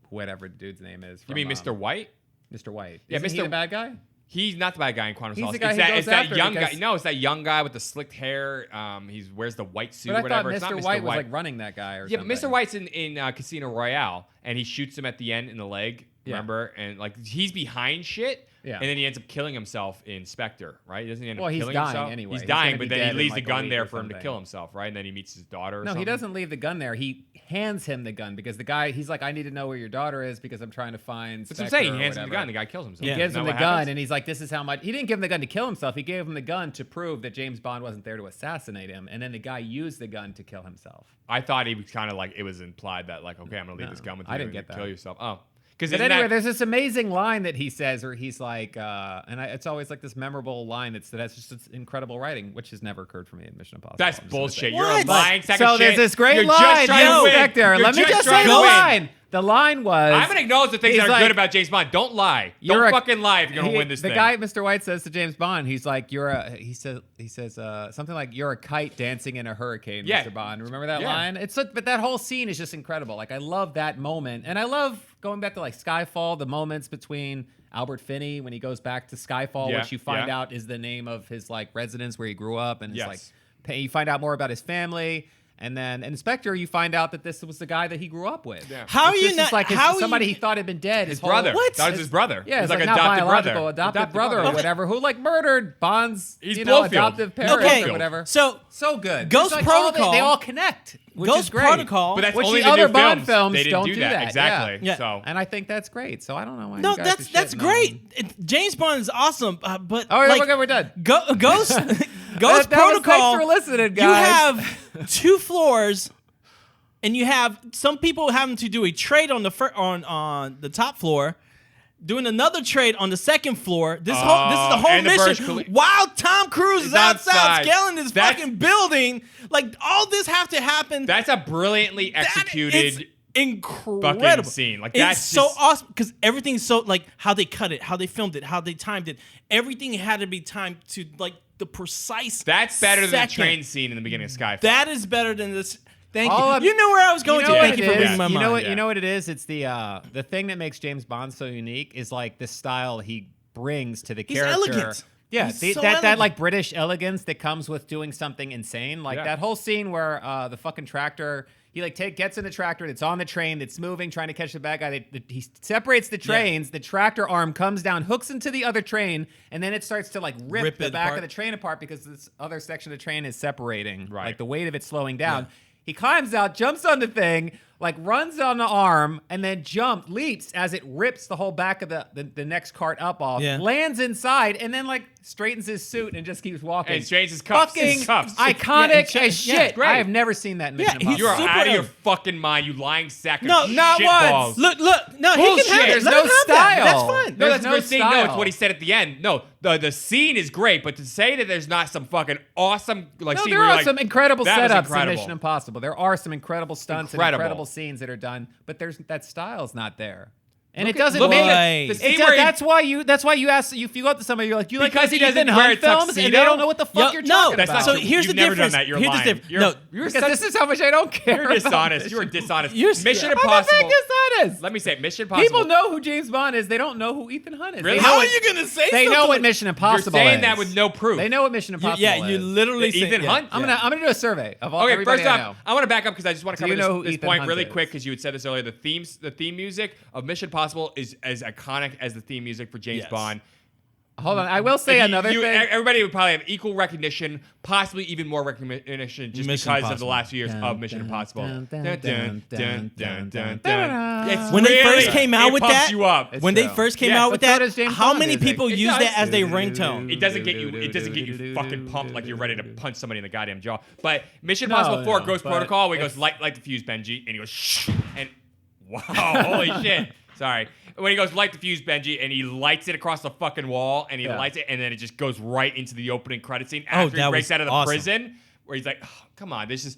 S6: whatever the dude's name is.
S5: You mean
S6: from,
S5: Mr. White?
S6: Mr. White?
S5: Yeah,
S6: Isn't he
S5: Mr.
S6: the bad guy?
S5: He's not the bad guy in Quantum of
S6: He's
S5: Solace.
S6: the guy
S5: It's
S6: who
S5: that,
S6: goes
S5: it's that
S6: after
S5: young guy.
S6: because-
S5: No, it's that young guy with the slicked hair. He wears the white suit
S6: But
S5: or
S6: I thought
S5: whatever. It's not
S6: Mr.
S5: Mr.
S6: White was like running that guy or
S5: Yeah,
S6: something.
S5: but Mr. White's in Casino Royale, and he shoots him at the end in the leg.
S6: Yeah.
S5: Remember? And like he's behind shit.
S6: Yeah.
S5: And then he ends up killing himself in Spectre, right? Doesn't he end up
S6: Well, he's
S5: killing
S6: dying
S5: himself?
S6: anyway.
S5: He's
S6: He's
S5: dying,
S6: gonna
S5: but
S6: be
S5: then
S6: dead
S5: he
S6: in,
S5: leaves
S6: like,
S5: the
S6: a
S5: gun
S6: week
S5: there
S6: or
S5: for him to
S6: something.
S5: kill himself, right? And then he meets his daughter or
S6: No,
S5: something.
S6: he doesn't leave the gun there. He hands him the gun because the guy, he's like, I need to know where your daughter is because I'm trying to find.
S5: That's what I'm
S6: Spectre
S5: saying.
S6: or
S5: He hands him the
S6: whatever.
S5: gun. The guy kills himself.
S6: He
S7: Yeah.
S6: gives
S5: Isn't
S6: him
S5: that
S6: the
S5: what
S6: gun,
S5: happens?
S6: and he's like, "This is how much." He didn't give him the gun to kill himself. He gave him the gun to prove that James Bond wasn't there to assassinate him, and then the guy used the gun to kill himself.
S5: I thought he was kind of like, it was implied that like, okay, I'm going to leave
S6: No,
S5: this gun with
S6: I
S5: you
S6: didn't
S5: and
S6: get that.
S5: kill yourself. Oh. Because
S6: But anyway, there's this amazing line that he says where he's like, it's always like this memorable line that's just it's incredible writing, which has never occurred for me in Mission Impossible.
S5: that's
S6: I'm just gonna say.
S5: bullshit. You're a
S7: What?
S5: lying sack of
S6: So
S5: shit.
S6: there's this great
S5: You're
S6: line.
S5: just trying to win.
S6: Spectre.
S5: You're
S6: Let me just
S5: trying
S6: say
S5: to
S6: the
S5: win.
S6: line. The line was.
S5: I'm gonna acknowledge the things
S6: he's
S5: that are
S6: like,
S5: good about James Bond. Don't lie.
S6: You're
S5: Don't
S6: a-
S5: fucking lie if you're gonna win this
S6: the
S5: thing.
S6: guy, Mr. White, says to James Bond, he's like, he says something like, "You're a kite dancing in a hurricane,
S5: Yeah.
S6: Mr. Bond." Remember that
S5: Yeah.
S6: line? But that whole scene is just incredible. Like, I love that moment, and I love going back to like Skyfall, the moments between Albert Finney when he goes back to Skyfall,
S5: Yeah,
S6: which you find
S5: yeah.
S6: out is the name of his like residence where he grew up, and it's
S5: Yes.
S6: like you find out more about his family. And then in Spectre, you find out that this was the guy that he grew up with.
S5: Yeah.
S7: How are
S6: It's
S7: you
S6: just
S7: not?
S6: like
S7: how
S6: somebody
S7: you,
S6: he thought had been dead.
S5: His
S6: whole-
S5: brother.
S7: What?
S5: That was his brother.
S6: Yeah,
S5: He's
S6: it's
S5: like
S6: like not
S5: adopted
S6: biological,
S5: brother.
S6: adopted brother or
S7: Okay.
S6: whatever, who like murdered Bond's,
S5: He's
S6: you know,
S5: Blofeld.
S6: adoptive parents
S7: Okay,
S6: or whatever.
S7: so
S6: So good.
S7: Ghost
S6: It's like all
S7: Protocol-
S6: they all connect, which is
S7: Ghost
S6: great.
S7: Protocol.
S5: But that's
S6: Which
S5: only
S6: the
S5: the new
S6: other Bond films
S5: They didn't
S6: don't
S5: do
S6: do
S5: that.
S6: that.
S5: Exactly.
S7: Yeah.
S5: So
S6: And I think that's great. So I don't know why.
S7: no,
S6: you guys are
S7: that's
S6: shitting
S7: great.
S6: on-
S7: James Bond is awesome, but
S6: Oh,
S7: like,
S6: we're done.
S7: Ghost
S6: That was-
S7: Protocol.
S6: thanks for listening,
S7: You
S6: guys.
S7: have 2 floors, and you have some people having to do a trade on on the top floor, doing another trade on the second floor. This is the whole
S5: and the Burj
S7: mission.
S5: Khalifa-
S7: While Tom Cruise is
S5: It's
S7: outside
S5: outside.
S7: scaling this
S5: That's-
S7: fucking building, like all this have to happen.
S5: that's a brilliantly
S7: That is
S5: executed.
S7: incredible
S5: scene. Like,
S7: it's
S5: that's
S7: so
S5: just-
S7: awesome because everything's so like how they cut it, how they filmed it, how they timed it. Everything had to be timed to like the precise.
S5: That's better than the
S7: second.
S5: train scene in the beginning of Skyfall.
S7: That is better than this. Thank
S6: All
S7: you.
S6: of-
S7: You knew where I was going
S6: You
S7: to.
S6: know
S7: Thank
S6: what
S7: you
S6: it
S7: for
S6: is?
S7: reading my
S6: You
S7: mind.
S6: know what?
S5: Yeah.
S6: You know what it is? It's the thing that makes James Bond so unique is like the style he brings to the
S7: He's
S6: character.
S7: elegant.
S6: Yeah,
S7: He's so
S6: that
S7: elegant.
S6: like British elegance that comes with doing something insane. Like
S5: Yeah.
S6: that whole scene where the fucking tractor. He like gets in the tractor. It's on the train. It's moving, trying to catch the bad guy. He separates the trains. The tractor arm comes down, hooks into the other train, and then it starts to like rip the
S7: it
S6: back
S7: apart.
S6: of the train apart because this other section of the train is separating.
S5: Right.
S6: Like the weight of it slowing down. He climbs out, jumps on the thing, like runs on the arm, and then leaps as it rips the whole back of the next cart up off,
S7: Yeah.
S6: lands inside, and then like straightens his suit and just keeps walking.
S5: And straightens his cuffs.
S6: Fucking
S5: His cuffs.
S6: iconic
S7: Yeah,
S6: as
S7: yeah,
S6: shit.
S5: great.
S6: I have never seen that in
S7: Yeah,
S6: Mission
S7: he's
S5: You are
S6: Impossible.
S7: super
S5: out of your
S7: elegant.
S5: fucking mind, you lying sack of
S7: No, not
S5: shit
S7: once.
S5: balls.
S7: Look. No, he
S5: Bullshit.
S7: can have it.
S6: There's
S7: Let
S6: no
S7: him have that.
S6: style.
S7: That's fine.
S5: No,
S6: There's
S5: that's a
S6: no
S5: good thing. No, it's
S6: style.
S5: what he said at the end. No, the scene is great, but to say that there's not some fucking awesome like
S6: No,
S5: scene
S6: there
S5: where
S6: are
S5: you're like,
S6: some incredible
S5: that was
S6: setups in
S5: incredible.
S6: Mission Impossible. There are some incredible stunts
S5: Incredible.
S6: and incredible scenes that are done, but that style's not there. And
S5: Look
S6: it
S5: at-
S6: doesn't
S5: look
S6: make
S5: at
S7: it.
S5: the
S7: it
S5: scene
S6: It's
S5: where he-
S6: that's why you ask if you go up to somebody, you're like, you like
S5: Because
S6: those
S5: he doesn't
S6: Ethan
S5: wear
S6: Hunt
S5: a
S6: films, and they
S5: tuxedo?
S6: don't know what the fuck you're talking
S5: That's
S6: about.
S5: not
S7: So
S5: true.
S7: here's
S5: You've
S7: the
S5: never
S7: difference.
S5: done that. You're
S7: Here's the
S5: lying.
S7: difference.
S5: You're-
S7: No,
S5: you're
S6: Because
S5: such-
S6: this is how much I don't care.
S5: You're
S6: about
S5: dishonest.
S6: this
S5: You are
S6: shit.
S5: dishonest.
S7: You're-
S5: Mission
S6: I'm not
S5: Impossible.
S6: being dishonest.
S5: Let me say, Mission Impossible.
S6: People know who James Bond is. They don't know who Ethan Hunt is.
S5: Really?
S6: They know
S7: How
S6: what-
S7: are you gonna say
S6: They know
S7: something
S6: what
S7: like-
S6: Mission Impossible
S5: You're saying
S6: is.
S5: that with no proof.
S6: They know what Mission Impossible
S7: Yeah,
S6: is.
S7: you literally
S5: The
S7: say
S5: Ethan
S7: yeah.
S5: Hunt?
S6: I'm gonna do a survey of all
S5: Okay,
S6: everybody
S5: first
S6: I
S5: off,
S6: know.
S5: I want to back up because I just want to
S6: Do you
S5: cover
S6: know who
S5: this
S6: Ethan
S5: point
S6: Hunt
S5: really
S6: is?
S5: quick because you had said this earlier. The theme music of Mission Impossible is as iconic as the theme music for James
S7: Yes.
S5: Bond.
S6: Hold on, I will say
S5: If
S6: another thing.
S5: Everybody would probably have equal recognition, possibly even more recognition, just
S7: Mission
S5: because of the
S7: Impossible.
S5: last few years of Mission Impossible. It's
S7: When they
S5: really-
S7: first came out
S5: it
S7: with
S5: pumps
S7: that,
S5: you up.
S6: It's
S7: when they
S6: true.
S7: first came
S5: Yeah,
S7: out with
S6: but so
S7: that,
S6: does James
S7: how
S6: Bond
S7: many
S6: music.
S7: people
S6: It
S7: use
S6: does.
S7: that as their ringtone?
S5: It doesn't get you. It doesn't get you fucking pumped like you're ready to punch somebody in the goddamn jaw. But Mission Impossible 4
S6: no,
S5: Ghost
S6: but
S5: Protocol, where he
S6: if-
S5: goes light the fuse, Benji, and he goes shh, and wow, holy shit. Sorry. When he goes light the fuse, Benji, and he lights it across the fucking wall, and he
S6: Yeah.
S5: lights it, and then it just goes right into the opening credit scene
S7: Oh,
S5: after he
S7: that
S5: breaks
S7: was
S5: out of the
S7: awesome.
S5: prison, where he's like, oh, come on, there's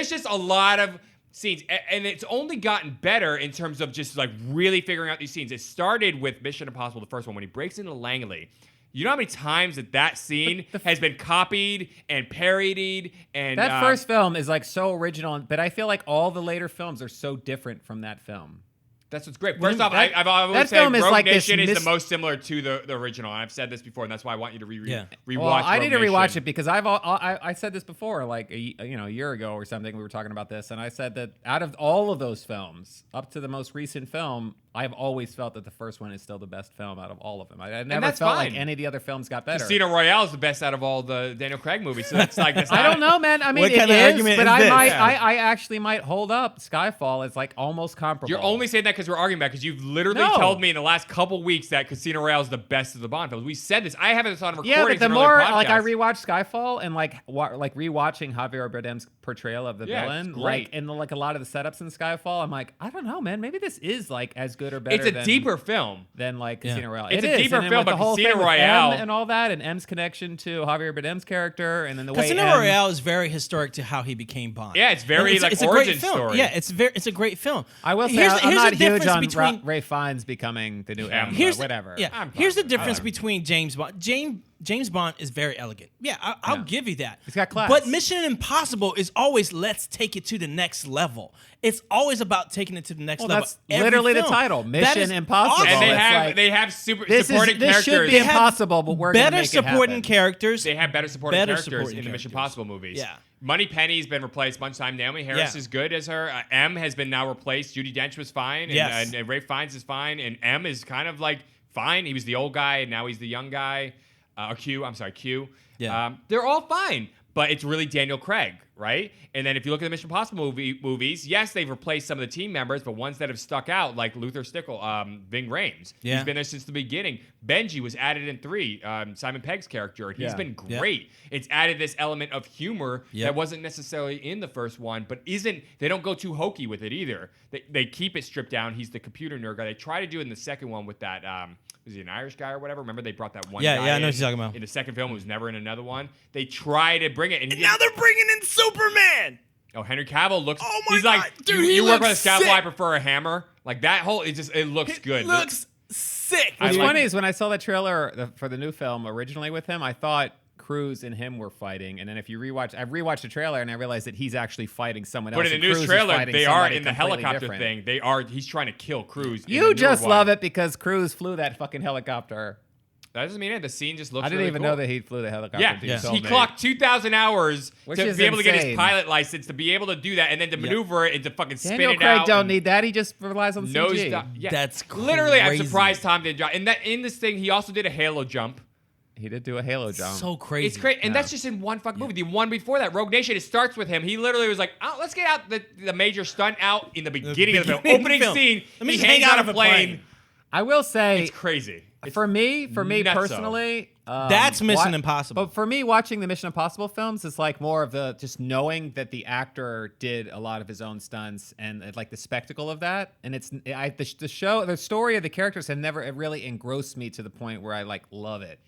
S5: just a lot of scenes, and it's only gotten better in terms of just like really figuring out these scenes. It started with Mission Impossible, the first one, when he breaks into Langley. You know how many times that scene has been copied and parodied and
S6: That first film is like so original, but I feel like all the later films are so different from that film.
S5: That's what's great. First off,
S6: that-
S5: I've always
S6: that
S5: said
S6: film is
S5: Rogue
S6: like this
S5: Nation is
S6: mis-
S5: the most similar to the original, and I've said this before, and that's why I want you to rewatch.
S6: Well, I need to
S5: Rogue
S6: rewatch
S5: Nation.
S6: it because I said this before, like a year ago or something. We were talking about this, and I said that out of all of those films, up to the most recent film, I've always felt that the first one is still the best film out of all of them. I never
S5: that's
S6: felt
S5: fine.
S6: like any of the other films got better.
S5: Casino Royale is the best out of all the Daniel Craig movies, so that's like that's
S6: I
S5: not-
S6: don't know, man. I mean,
S7: What
S6: it
S7: kind of
S6: is,
S7: argument
S6: but
S7: is
S6: I
S7: this?
S6: might,
S5: Yeah.
S6: I actually might hold up Skyfall as like almost comparable.
S5: You're only saying that because as we're arguing about because you've literally
S6: No.
S5: told me in the last couple weeks that Casino Royale is the best of the Bond films. We said this. I haven't on recordings.
S6: Yeah, but the
S5: in
S6: more
S5: earlier
S6: like I
S5: podcasts.
S6: rewatched Skyfall and like rewatching Javier Bardem's portrayal of the
S5: Yeah,
S6: villain,
S5: it's
S6: like
S5: great.
S6: and like a lot of the setups in Skyfall, I'm like, I don't know, man. Maybe this is like as good or better.
S5: It's a
S6: than,
S5: deeper film.
S6: than like
S7: Yeah.
S6: Casino Royale.
S5: It's
S6: It
S5: a
S6: is,
S5: deeper
S6: and then
S5: film,
S6: with the
S5: but
S6: whole
S5: Casino
S6: thing with
S5: Royale-
S6: M and all that, and M's connection to Javier Bardem's character, and then the way
S7: Casino
S6: M,
S7: Royale is very historic to how he became Bond.
S5: Yeah, it's very,
S7: And
S5: like,
S7: a great
S5: origin
S7: film.
S5: story.
S7: Yeah, it's a great film.
S6: I will say
S7: Here's
S6: I'm
S7: the
S6: not huge
S7: difference
S6: on
S7: between
S6: Ray Fiennes becoming the new M,
S7: here's
S6: but whatever.
S7: Yeah,
S5: I'm
S7: here's the
S5: fine with it. I
S7: difference
S5: like it.
S7: between James Bond. James Bond is very elegant. Yeah, I'll give you that.
S6: He's got class.
S7: But Mission Impossible is always let's take it to the next level. It's always about taking it to the next
S6: Well,
S7: level.
S6: that's
S7: Every
S6: literally the
S7: film.
S6: title,
S7: That
S6: Mission
S7: is
S6: Impossible.
S7: awesome.
S5: And they
S6: it's
S5: have
S6: like-
S5: they have supporting
S6: This should
S5: characters.
S6: be
S7: They have
S6: impossible, but we're gonna
S7: better
S6: make it
S7: supporting
S6: happen.
S7: characters.
S5: They have better supporting
S7: Better
S5: characters
S7: supporting
S5: in the Mission
S7: characters.
S5: Impossible movies.
S7: Yeah.
S5: Money Penny's been replaced a bunch of time. Naomi Harris
S7: Yeah.
S5: is good as her. M has been now replaced. Judi Dench was fine. And,
S7: Yes.
S5: and Ray Fiennes is fine. And M is kind of like fine. He was the old guy, and now he's the young guy. Q.
S7: Yeah.
S5: They're all fine. But it's really Daniel Craig, right? And then if you look at the Mission Impossible movies, yes, they've replaced some of the team members, but ones that have stuck out, like Luther Stickle, Ving Rhames.
S7: Yeah.
S5: He's been there since the beginning. Benji was added in 3, Simon Pegg's character, and he's
S6: Yeah.
S5: been
S7: Yeah.
S5: great. It's added this element of humor
S7: Yep.
S5: that wasn't necessarily in the first one, but they don't go too hokey with it either. They keep it stripped down. He's the computer nerd guy. They try to do it in the second one with that, was he an Irish guy or whatever? Remember they brought that one
S7: Yeah,
S5: guy
S7: yeah, I know
S5: in,
S7: what you're talking about.
S5: in the second film, who was never in another one. They try to bring it, and he
S7: Now
S5: didn't-
S7: they're bringing in Superman.
S5: Oh, Henry Cavill looks.
S7: Oh my
S5: he's like,
S7: God, dude, he
S5: you work with a
S7: looks
S5: scalpel.
S7: sick.
S5: I prefer a hammer. Like that whole. It looks good.
S7: Looks sick.
S5: I
S6: What's
S5: like
S6: funny
S5: it.
S6: is when I saw the trailer for the new film originally with him, I thought Cruise and him were fighting, and then if you I've rewatched the trailer and I realized that he's actually fighting someone else.
S5: But in the
S6: and
S5: news
S6: Cruise is
S5: trailer,
S6: fighting
S5: they are
S6: somebody
S5: in the
S6: completely
S5: helicopter
S6: different.
S5: thing. They are. He's trying to kill Cruise. in the
S6: You
S5: newer
S6: just
S5: one.
S6: love it because Cruise flew that fucking helicopter.
S5: That doesn't mean it. The scene just looks.
S6: I didn't
S5: really
S6: even
S5: cool.
S6: know that he flew the helicopter.
S5: Yeah,
S6: until you
S7: Yeah.
S6: told
S5: he
S6: me.
S5: clocked 2,000 hours
S6: Which
S5: to
S6: is
S5: be able to get his
S6: insane.
S5: pilot license, to be able to do that, and then to maneuver it and to fucking spin
S6: Daniel
S5: it
S6: Craig
S5: out.
S6: don't
S5: and
S6: need that. He just relies on
S5: nose
S6: CG.
S5: yeah.
S7: That's
S5: literally. I'm
S7: crazy.
S5: surprised Tom did. And that in this thing, he also did a Halo jump.
S6: He did do a Halo jump.
S7: So crazy.
S5: It's great, and that's just in one fucking movie. The one before that, Rogue Nation, it starts with him. He literally was like, "Oh, let's get out the major stunt out in the beginning of the film.
S7: beginning
S5: Opening
S7: film.
S5: scene,
S7: Let me
S5: he
S7: just hang
S5: hangs
S7: out
S5: on
S7: of
S5: a
S7: a
S5: plane.
S7: plane.
S6: I will say,
S5: It's crazy. It's
S6: for me
S5: nutso.
S6: personally,
S7: That's Mission Impossible.
S6: But for me, watching the Mission Impossible films is like more of the just knowing that the actor did a lot of his own stunts and like the spectacle of that. And the story of the characters have never really engrossed me to the point where I like love it.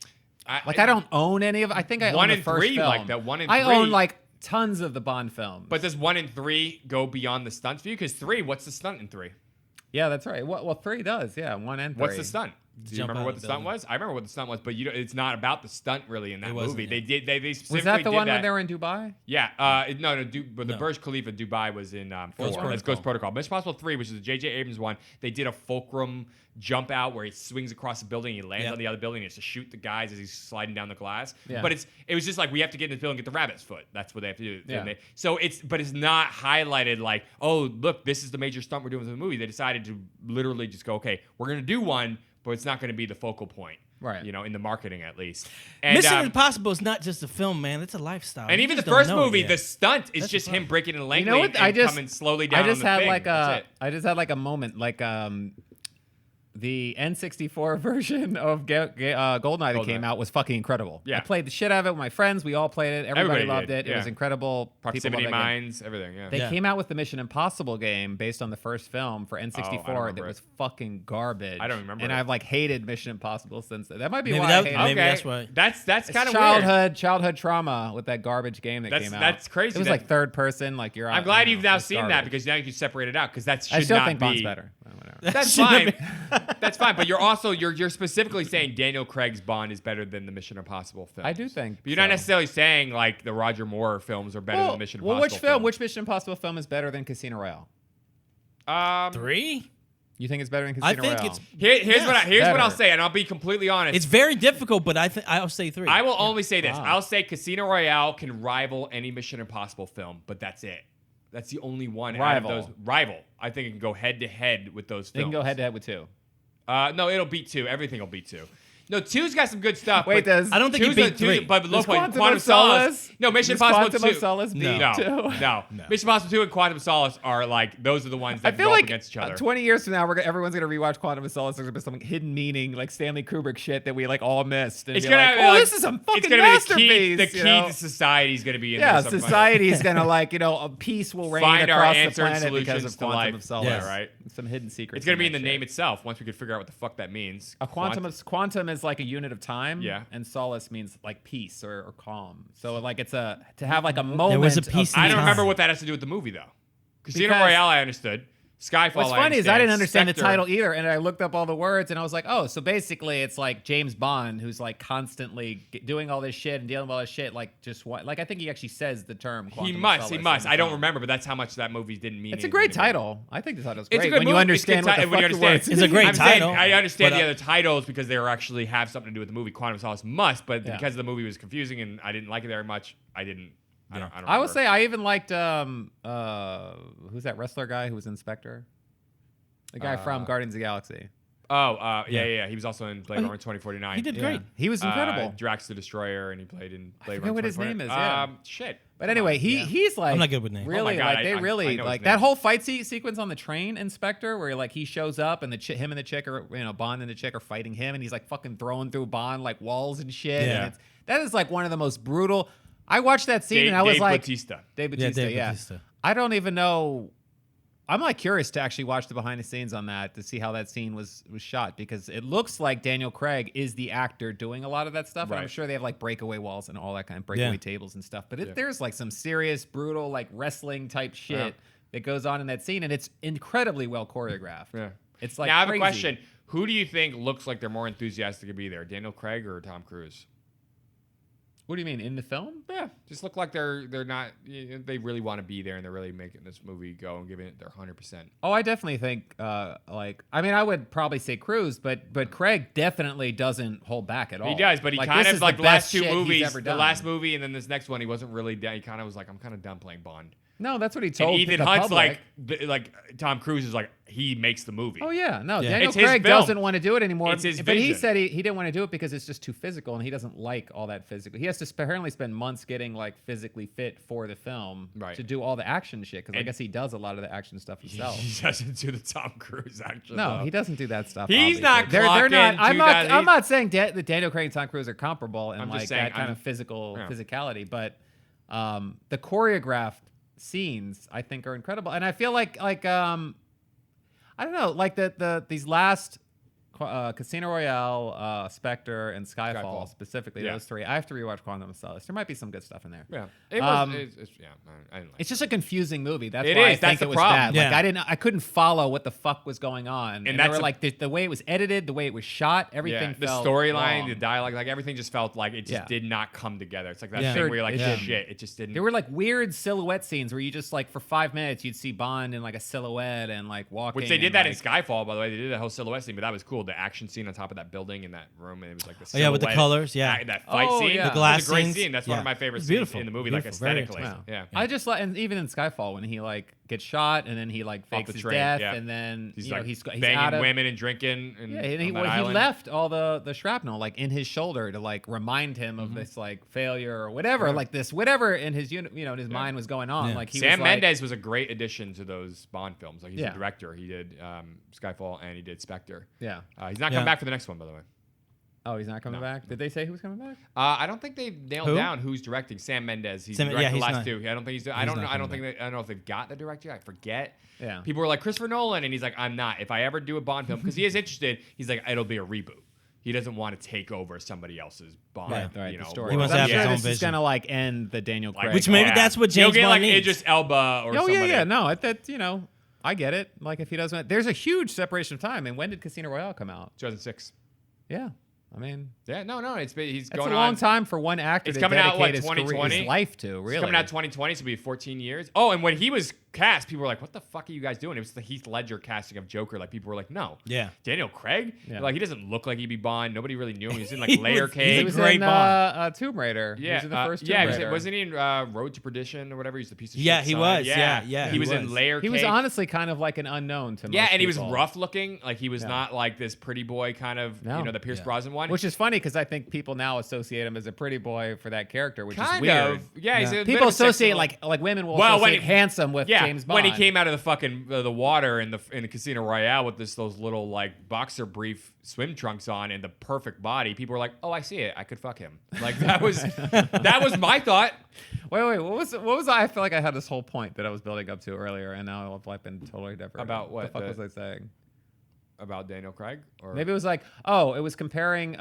S6: Like I don't own any of it. I think I
S5: One
S6: own the
S5: and
S6: first
S5: three,
S6: film.
S5: like that. One and
S6: I
S5: three.
S6: own like tons of the Bond films.
S5: But does 1 and 3 go beyond the stunts for you? Because 3, what's the stunt in 3?
S6: yeah, that's right. Well, 3 does. Yeah, 1 and 3.
S5: What's the stunt? Do you
S7: Jump
S5: remember
S7: out
S5: what
S7: of
S5: the
S7: the
S5: stunt was? I remember what the stunt was, but it's not about the stunt really in that
S7: It wasn't,
S5: movie.
S7: yeah.
S5: They specifically
S6: Was that the
S5: did
S6: one
S5: that.
S6: when they were in Dubai?
S5: Yeah, but the
S7: No.
S5: Burj Khalifa Dubai was in 4. That's
S7: Protocol.
S5: Ghost Protocol. Mission Impossible 3, which is the J.J. Abrams one, they did a fulcrum jump out where he swings across the building, he lands
S7: Yep.
S5: on the other building, and he has to shoot the guys as he's sliding down the glass.
S6: Yeah.
S5: But it was just like, we have to get in this building and get the rabbit's foot. That's what they have to do.
S6: Yeah.
S5: But it's not highlighted like, oh, look, this is the major stunt we're doing with the movie. They decided to literally just go, okay, we're going to do one, but it's not going to be the focal point.
S6: Right.
S5: You know, in the marketing at least. And,
S7: Mission Impossible is not just a film, man. It's a lifestyle.
S5: and
S7: You
S5: even the
S7: just don't
S5: first
S7: know it
S5: movie,
S7: yet.
S5: the stunt is
S7: That's
S5: just
S7: the
S5: him
S7: fun.
S5: breaking in Langley
S6: You know what?
S5: and coming slowly down.
S6: I just
S5: on the
S6: had
S5: thing.
S6: like
S5: That's it.
S6: I just had like a moment, like the N64 version of GoldenEye that came
S5: GoldenEye.
S6: out was fucking incredible.
S5: Yeah.
S6: I played the shit out of it with my friends. We all played it. Everybody loved
S5: did,
S6: it. It was
S5: yeah.
S6: incredible.
S5: Proximity
S6: People loved that game.
S5: Mines, everything. Yeah.
S6: They
S7: Yeah.
S6: came out with the Mission Impossible game based on the first film for
S5: I don't
S6: N64
S5: remember
S6: that
S5: it.
S6: was fucking garbage.
S5: I don't remember
S6: And
S5: it.
S6: I've like hated Mission Impossible since then. That might be
S7: Maybe
S6: why
S7: that-
S6: I hate
S7: maybe
S6: it.
S7: that's why.
S5: That's
S6: It's
S5: kind of weird.
S6: childhood trauma with that garbage game that
S5: That's-
S6: came out.
S5: that's crazy
S6: It was
S5: that-
S6: like third person, like you're.
S5: I'm glad you've now
S6: it's
S5: seen that
S6: garbage.
S5: because now you can separate it out because that should
S6: I still
S5: not
S6: think
S5: be.
S6: Bond's better. Whatever.
S5: That's fine. That's fine. But you're also you're specifically saying Daniel Craig's Bond is better than the Mission Impossible films.
S6: I do think.
S5: But you're not
S6: so.
S5: necessarily saying like the Roger Moore films are better than Mission Impossible.
S6: Well, which film?
S5: films.
S6: Which Mission Impossible film is better than Casino Royale?
S7: 3?
S6: You think it's better than
S7: I
S6: Casino
S7: think
S6: Royale?
S7: it's
S5: Here's what I'll
S6: better.
S5: say, and I'll be completely honest.
S7: it's very difficult, but I'll say 3.
S5: I will only say this.
S6: Wow.
S5: I'll say Casino Royale can rival any Mission Impossible film, but that's it. That's the only one
S6: Rival.
S5: out of those. Rival. I think it can go head to head with those
S6: They
S5: films.
S6: can go head to head with 2.
S5: No, it'll beat 2. Everything will beat 2. No, 2's got some good stuff.
S6: Wait,
S5: but
S6: does
S7: I don't think it beat 3.
S5: But low
S6: Does
S5: point,
S6: Quantum of Solace?
S5: No, Mission
S6: Does
S5: Impossible
S6: Quantum
S5: 2.
S6: of Solace beat
S5: no,
S6: 2?
S5: no. Mission Impossible 2 and Quantum of Solace are like those are the ones
S6: I
S5: that
S6: feel
S5: go up
S6: like
S5: against each other.
S6: 20 years from now, everyone's gonna rewatch Quantum of Solace. There's gonna be some hidden meaning, like Stanley Kubrick shit that we like all missed. And
S5: It's
S6: be
S5: gonna
S6: like,
S5: be
S6: oh,
S5: like-
S6: this is some fucking
S5: it's gonna
S6: masterpiece.
S5: be the key
S6: you know?
S5: to society is gonna be in
S6: Yeah,
S5: there somehow.
S6: society's gonna like a peace will reign
S5: Find our
S6: across the
S5: answer and
S6: planet because
S5: solutions
S6: of
S5: to
S6: Quantum
S5: life.
S6: of Solace.
S5: Yeah, right.
S6: Some hidden secrets.
S5: It's gonna be in the
S6: that
S5: name
S6: shit.
S5: itself. Once we could figure out what the fuck that means.
S6: A quantum is like a unit of time.
S5: Yeah.
S6: And solace means like peace or calm. So like it's to have like a moment.
S7: There was a
S6: of
S7: peace in
S5: I don't
S7: time.
S5: remember what that has to do with the movie though. Casino
S6: Because-
S5: Royale, I understood. Skyfall.
S6: What's
S5: I
S6: funny is I didn't understand the
S5: Spectre-
S6: title either, and I looked up all the words, and I was like, oh, so basically it's like James Bond who's like constantly doing all this shit and dealing with all this shit, like just what? Like I think he actually says the term. Quantum
S5: He
S6: of
S5: must.
S6: Solace
S5: He
S6: in
S5: must.
S6: the
S5: I don't
S6: film.
S5: remember, but that's how much that movie didn't mean.
S6: It's a
S5: anything
S6: great
S5: to me.
S6: title. I think the title's
S5: It's
S6: great
S5: a good
S6: when you
S5: movie.
S6: understand
S5: It's a
S6: what
S5: good
S6: the
S5: when you
S6: fuck the
S5: understand.
S6: words.
S7: It's a great
S5: I'm saying
S7: title,
S5: I understand
S7: but,
S5: the other titles because they actually have something to do with the movie. Quantum of Solace must, but
S6: Yeah.
S5: because the movie was confusing and I didn't like it very much, I didn't. I don't.
S6: I will
S5: remember.
S6: say I even liked who's that wrestler guy who was in Spectre? The guy from Guardians of the Galaxy.
S5: Oh, yeah. He was also in Blade Runner 2049.
S7: He did great.
S6: He was incredible.
S5: Drax the Destroyer, and he played in Blade
S6: forget
S5: Runner.
S6: what his
S5: 2049.
S6: name is, yeah.
S5: Shit.
S6: But
S5: Come
S6: anyway,
S5: on.
S6: he's like
S7: I'm not good with names.
S6: really
S5: Oh my God,
S6: like they
S5: I
S6: really
S5: know his
S6: like
S5: name.
S6: that whole fight sequence on the train in Spectre where like he shows up and him and the chick are Bond and the chick are fighting him and he's like fucking throwing through Bond like walls and shit.
S7: Yeah.
S6: And that is like one of the most brutal. I watched that scene
S5: Dave,
S6: and I was
S5: Dave
S6: like,
S5: Bautista.
S6: Dave
S7: Yeah,
S6: Bautista,
S7: Dave
S6: yeah.
S7: Bautista.
S6: I don't even know. I'm like curious to actually watch the behind the scenes on that to see how that scene was shot because it looks like Daniel Craig is the actor doing a lot of that stuff. And I'm
S5: Right.
S6: sure they have like breakaway walls and all that kind of breakaway
S7: Yeah.
S6: tables and stuff. But there's like some serious, brutal, like wrestling type shit that goes on in that scene, and it's incredibly well choreographed.
S5: Yeah.
S6: It's like
S5: now I have
S6: crazy.
S5: a question. Who do you think looks like they're more enthusiastic to be there, Daniel Craig or Tom Cruise?
S6: What do you mean in the film?
S5: Yeah, just look like they're not. They really want to be there, and they're really making this movie go and giving it their 100%.
S6: Oh, I definitely think I would probably say Cruise, but Craig definitely doesn't hold back at all.
S5: He does, but he
S6: Like,
S5: kind
S6: this
S5: of
S6: is
S5: like
S6: the
S5: the last
S6: best
S5: two
S6: shit he's
S5: movies,
S6: ever
S5: the
S6: done.
S5: last movie, and then this next one, he wasn't really done. He kind of was like, I'm kind of done playing Bond.
S6: No, that's what he
S5: And
S6: told
S5: Ethan
S6: the
S5: Hunt's
S6: public.
S5: like Tom Cruise is like he makes the movie.
S6: Oh yeah, no,
S7: Yeah.
S6: Daniel
S5: It's his
S6: Craig
S5: film.
S6: doesn't want to do it anymore.
S5: It's his
S6: but he
S5: vision.
S6: said he didn't want to do it because it's just too physical, and he doesn't like all that physical. He has to apparently spend months getting like physically fit for the film
S5: Right.
S6: to do all the action shit. Because I
S5: And-
S6: guess he does a lot of the action stuff himself.
S5: He doesn't do the Tom Cruise action.
S6: No,
S5: though.
S6: he doesn't do that stuff.
S5: He's
S6: obviously.
S5: not
S6: They're
S5: clocking
S6: not.
S5: to
S6: I'm not saying that Daniel Craig and Tom Cruise are comparable in
S5: I'm
S6: like
S5: just saying,
S6: that kind
S5: I'm-
S6: of physical
S5: yeah.
S6: physicality, but the choreographed scenes I think are incredible, and I feel like I don't know, like these last Casino Royale, Spectre, and Skyfall specifically,
S5: Yeah.
S6: those three. I have to rewatch Quantum of Solace. There might be some good stuff in there.
S5: Yeah, it was.
S6: Um,
S5: Yeah, I didn't like
S6: It's just a confusing movie. That's
S5: It
S6: why I
S5: is. That's
S6: think
S5: the
S6: it was
S5: problem.
S6: bad.
S7: Yeah.
S6: I couldn't follow what the fuck was going on. And they
S5: that's
S6: were
S5: a-
S6: like the way it was edited, the way it was shot, everything.
S5: the
S6: felt
S5: storyline,
S6: wrong.
S5: the dialogue, like everything just felt like it just
S6: Yeah.
S5: did not come together. It's like that
S7: Yeah.
S5: thing where you're like,
S6: It didn't.
S5: shit, it just didn't.
S6: There were like weird silhouette scenes where you just like for 5 minutes you'd see Bond in like a silhouette and like walking.
S5: Which they did
S6: and,
S5: that
S6: like,
S5: in Skyfall, by the way. They did that whole silhouette scene, but that was cool. The action scene on top of that building in that room, and it was like the
S7: Oh, yeah, with the
S5: silhouette-
S7: colors, yeah.
S5: that fight
S6: Oh,
S5: scene.
S6: yeah. The
S5: It
S7: glass
S5: was a great
S7: scenes.
S5: scene. That's one
S7: Yeah.
S5: of my favorite
S7: It's
S5: scenes
S7: beautiful.
S5: in the movie, like
S7: Beautiful. Very
S5: aesthetically.
S6: Wow.
S5: Yeah.
S6: I just like, and even in Skyfall when he like gets shot and then he like
S5: Off
S6: fakes
S5: the
S6: his
S5: train,
S6: death
S5: yeah.
S6: and then
S5: He's
S6: you know
S5: like
S6: he's
S5: banging
S6: out of
S5: women and drinking. And
S6: yeah, and he,
S5: on that
S6: well, he
S5: island.
S6: left all the shrapnel like in his shoulder to like remind him of this like failure or whatever, like this whatever in his in his mind was going on.
S7: Yeah.
S6: Like he
S5: Sam
S6: was like,
S5: Mendes was a great addition to those Bond films. Like he's
S6: Yeah.
S5: a director. He did Skyfall and he did Spectre.
S6: Yeah.
S5: He's not
S7: Yeah.
S5: coming back for the next one, by the way.
S6: Oh, he's not coming back. Did they say he was coming back?
S5: I don't think they've nailed
S7: Who?
S5: down who's directing. Sam Mendes. He's
S7: Sam-
S5: directed
S7: yeah,
S5: the
S7: he's
S5: last
S7: not-
S5: two. I don't think he's. I
S7: he's
S5: don't
S7: not
S5: know. I don't
S7: coming
S5: think. I don't know if they've got the director. I forget.
S6: Yeah.
S5: People were like Christopher Nolan, and he's like, I'm not. If I ever do a Bond film, because he is interested, he's like, it'll be a reboot. He doesn't want to take over somebody else's Bond.
S7: Right,
S6: Right,
S5: You
S6: the
S5: know,
S6: story.
S7: He wants
S6: I'm
S7: to have
S6: sure
S7: his own
S6: this is
S7: vision.
S6: gonna like end the Daniel
S5: Like,
S6: Craig.
S7: Which maybe
S5: yeah.
S7: that's what
S5: He'll
S7: James
S5: get
S7: Bond
S5: like
S7: needs.
S5: Idris Elba or
S6: Oh
S5: somebody.
S6: yeah, no, that I get it. Like if he doesn't, there's a huge separation of time. And when did Casino Royale come out?
S5: 2006.
S6: Yeah, I mean,
S5: Yeah, no, he's
S6: that's
S5: going
S6: a long
S5: on.
S6: time for one actor
S5: It's
S6: to
S5: coming out,
S6: dedicate
S5: what,
S6: his career,
S5: 2020?
S6: his life to. Really,
S5: It's coming out 2020, so it'll be 14 years. Oh, and when he was cast, people were like, "What the fuck are you guys doing?" It was the Heath Ledger casting of Joker. Like people were like, "No,
S7: Yeah.
S5: Daniel Craig,
S6: Yeah.
S5: like he doesn't look like he'd be Bond. Nobody really knew him. He was in like
S7: He
S5: Layer
S7: was-
S5: Cake.
S6: He was
S7: great
S6: in
S7: Bond.
S6: Tomb Raider. He
S5: Yeah,
S6: was in the first Tomb
S5: yeah.
S6: Raider.
S5: Wasn't he in Road to Perdition or whatever? He's the piece of
S7: Yeah,
S5: shit
S7: he
S5: son.
S7: was. Yeah,
S5: He
S7: he
S5: was in
S7: was.
S5: Layer
S6: He
S5: Cake.
S6: was honestly kind of like an unknown to most
S5: Yeah, and he was
S6: people.
S5: rough looking. Like he was not like this pretty boy kind of,
S6: No.
S5: the Pierce
S7: Yeah.
S5: Brosnan one.
S6: Which is funny because I think people now associate him as a pretty boy for that character, which is
S5: kind
S6: weird.
S5: of. Yeah, he's a bit
S6: People
S5: of a sexy
S6: associate
S5: little-
S6: like women will
S5: Well, when
S6: associate
S5: he-
S6: handsome with
S5: yeah,
S6: James Bond.
S5: when he came out of the fucking the water in the Casino Royale with those little like boxer brief swim trunks on and the perfect body, people were like, "Oh, I see it. I could fuck him." Like that was my thought.
S6: Wait, what was I feel like I had this whole point that I was building up to earlier, and now I've been totally different.
S5: About what?
S6: the fuck was I saying?
S5: About Daniel Craig, or
S6: Maybe it was like, it was comparing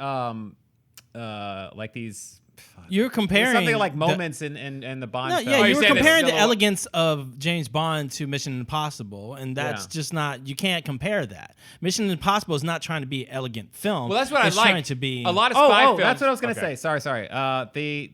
S6: like these.
S7: You're
S6: It was
S7: comparing
S6: something like
S7: the-
S6: moments in the Bond
S7: No,
S6: film.
S7: yeah,
S5: you
S7: you were
S5: said this
S7: comparing
S5: is
S7: the
S5: a-
S7: elegance of James Bond to Mission Impossible, and that's
S6: Yeah.
S7: just not. You can't compare that. Mission Impossible is not trying to be an elegant film.
S5: Well, that's what
S7: it's
S5: I like.
S7: trying to be
S5: A lot of spy films.
S6: That's what I was gonna
S5: Okay.
S6: say. Sorry.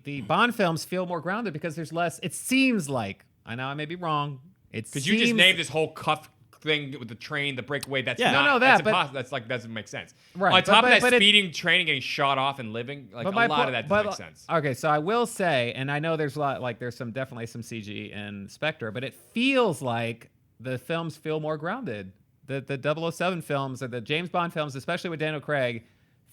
S6: The Bond films feel more grounded because there's less. It seems like I know I may be wrong.
S5: Because you just named this whole cuff thing with the train, the breakaway. That's
S7: Yeah.
S5: not,
S6: No,
S5: that's
S6: that, but-
S5: impossible. That's like doesn't make sense.
S6: Right,
S5: On top
S6: but
S5: of that,
S6: it-
S5: speeding, training, getting shot off, and living, like a
S6: my
S5: lot
S6: po-
S5: of that
S6: but-
S5: doesn't make sense.
S6: Okay, so I will say, and I know there's a lot, like there's definitely some CG in Spectre, but it feels like the films feel more grounded. The 007 films or the James Bond films, especially with Daniel Craig,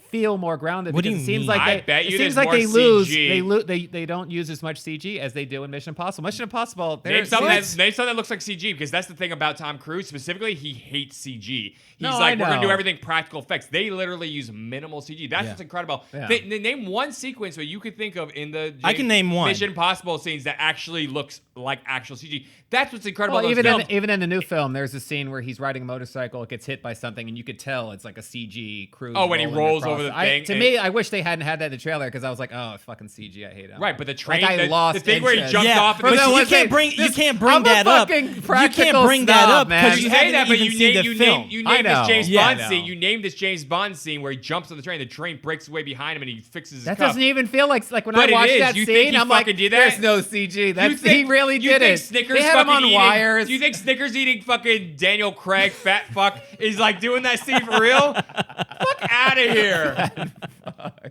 S6: feel more grounded.
S7: What do
S6: because
S7: you
S6: it seems
S7: mean?
S6: like
S5: I
S6: they,
S5: bet you
S6: it seems
S5: there's
S6: like they
S5: more
S6: lose.
S5: CG.
S6: They don't use as much CG as they do in Mission Impossible. Mission Impossible.
S5: Name
S6: there's-
S5: something,
S6: there's-
S5: that looks like CG, because that's the thing about Tom Cruise specifically. He hates CG. He's
S6: No,
S5: like,
S6: I
S5: we're gonna do
S6: know.
S5: everything practical effects. They literally use minimal CG. That's
S7: Yeah.
S5: what's incredible.
S6: Yeah.
S5: They name one sequence where you could think of in the
S7: I can name one.
S5: Mission Impossible scenes that actually looks like actual CG. That's what's incredible.
S6: Well,
S5: about
S6: even
S5: those
S6: in,
S5: films.
S6: even in the new film, there's a scene where he's riding a motorcycle, it gets hit by something, and you could tell it's like a CG cruise.
S5: Oh, when he
S6: rolling
S5: rolls
S6: across
S5: over
S6: it.
S5: the thing,
S6: To
S5: and-
S6: me, I wish they hadn't had that in the trailer because I was like, oh, fucking CG, I hate it.
S5: Right, but the train,
S6: Like, I
S5: the,
S6: lost
S5: the thing where he
S6: interest.
S5: jumps
S7: Yeah,
S5: off.
S7: but
S5: and
S7: you
S6: was
S7: can't
S6: like,
S7: bring
S6: this-
S7: you can't bring
S6: I'm a
S7: that up.
S6: fucking
S7: You can't
S6: practical
S7: bring that
S6: snob,
S7: up
S6: man.
S7: because
S5: You
S7: you
S5: say
S7: haven't
S5: that, but
S7: even
S5: you
S7: seen
S5: name
S7: the
S5: you
S7: film.
S5: name you
S6: I
S5: name this
S6: know.
S5: James
S6: Yeah,
S5: Bond
S6: I know.
S5: scene. You name this James Bond scene where he jumps on the train. The train breaks away behind him and he fixes his
S6: That
S5: cuff.
S6: doesn't even feel like when
S5: But
S6: I
S5: it
S6: watched
S5: is.
S6: that
S5: You think
S6: scene,
S5: he
S6: I'm like,
S5: fucking did that?
S6: there's no CG. That's he really
S5: you
S6: did
S5: think
S6: it.
S5: Snickers
S6: they had him on
S5: fucking eating,
S6: wires.
S5: Do you think Snickers eating fucking Daniel Craig fat fuck is like doing that scene for real? Fuck out of here.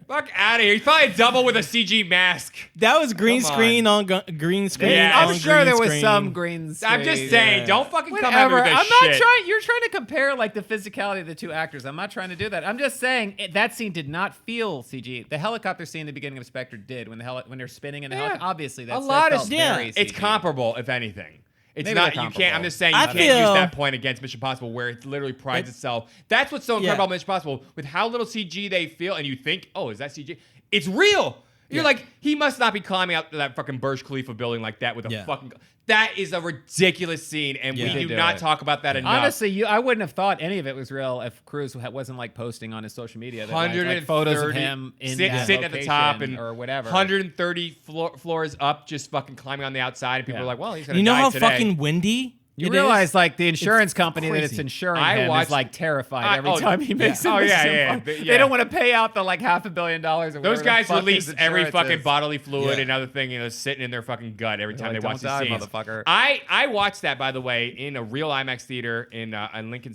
S5: Fuck out of here. He's probably a double with a CG mask.
S7: That was green
S5: Come on.
S7: screen on green screen.
S5: Yeah,
S6: I'm
S7: on
S6: sure
S7: green
S6: there was
S7: screen.
S6: some green screen.
S5: I'm just saying,
S7: Yeah.
S5: don't fucking come at me
S6: Whatever.
S5: with this
S6: I'm not
S5: shit.
S6: trying. You're trying to compare like the physicality of the two actors. I'm not trying to do that. I'm just saying that scene did not feel CG. The helicopter scene in the beginning of Spectre did when when they're spinning in the helicopter. Obviously, that's
S5: a lot of
S7: yeah.
S6: very
S5: It's
S6: CG.
S5: comparable, if anything. It's
S6: Maybe
S5: not.
S6: they're
S5: You can't. I'm
S6: comparable.
S5: just saying you
S7: I
S5: can't use
S7: feel-
S5: that point against Mission Impossible, where it literally prides itself. That's what's so incredible
S7: Yeah.
S5: about Mission Impossible, with how little CG they feel, and you think, oh, is that CG? It's real. You're like, he must not be climbing out that fucking Burj Khalifa building like that with a
S7: Yeah.
S5: fucking. That is a ridiculous scene, and
S7: Yeah.
S5: we
S6: They
S5: do
S6: do
S5: not
S6: it.
S5: talk about that enough.
S6: Honestly, I wouldn't have thought any of it was real if Cruise wasn't like posting on his social media that, like photos of him in that
S5: sitting at the top
S6: location
S5: and
S6: or whatever.
S5: 130 floors up, just fucking climbing on the outside, and people
S6: Yeah.
S5: are like, well, he's gonna
S7: You know
S5: die
S7: how
S5: today.
S7: fucking windy
S6: You
S7: it
S6: realize
S7: is?
S6: like the insurance company that it's
S7: crazy.
S6: insuring
S5: I
S6: him
S5: watched-
S6: is like terrified every
S5: oh,
S6: time he makes
S5: yeah.
S6: a
S5: Oh, yeah,
S6: mission.
S5: yeah,
S6: They
S5: yeah.
S6: don't want to pay out the like $500 million. Or
S5: Those
S6: whatever the
S5: guys
S6: fuck
S5: release
S6: his
S5: every
S6: insurance
S5: fucking
S6: is.
S5: bodily fluid
S7: Yeah.
S5: and other thing, sitting in their fucking gut every time
S6: like,
S5: they watch
S6: "Don't
S5: these
S6: die,
S5: scenes.
S6: motherfucker."
S5: I watched that, by the way, in a real IMAX theater in Lincoln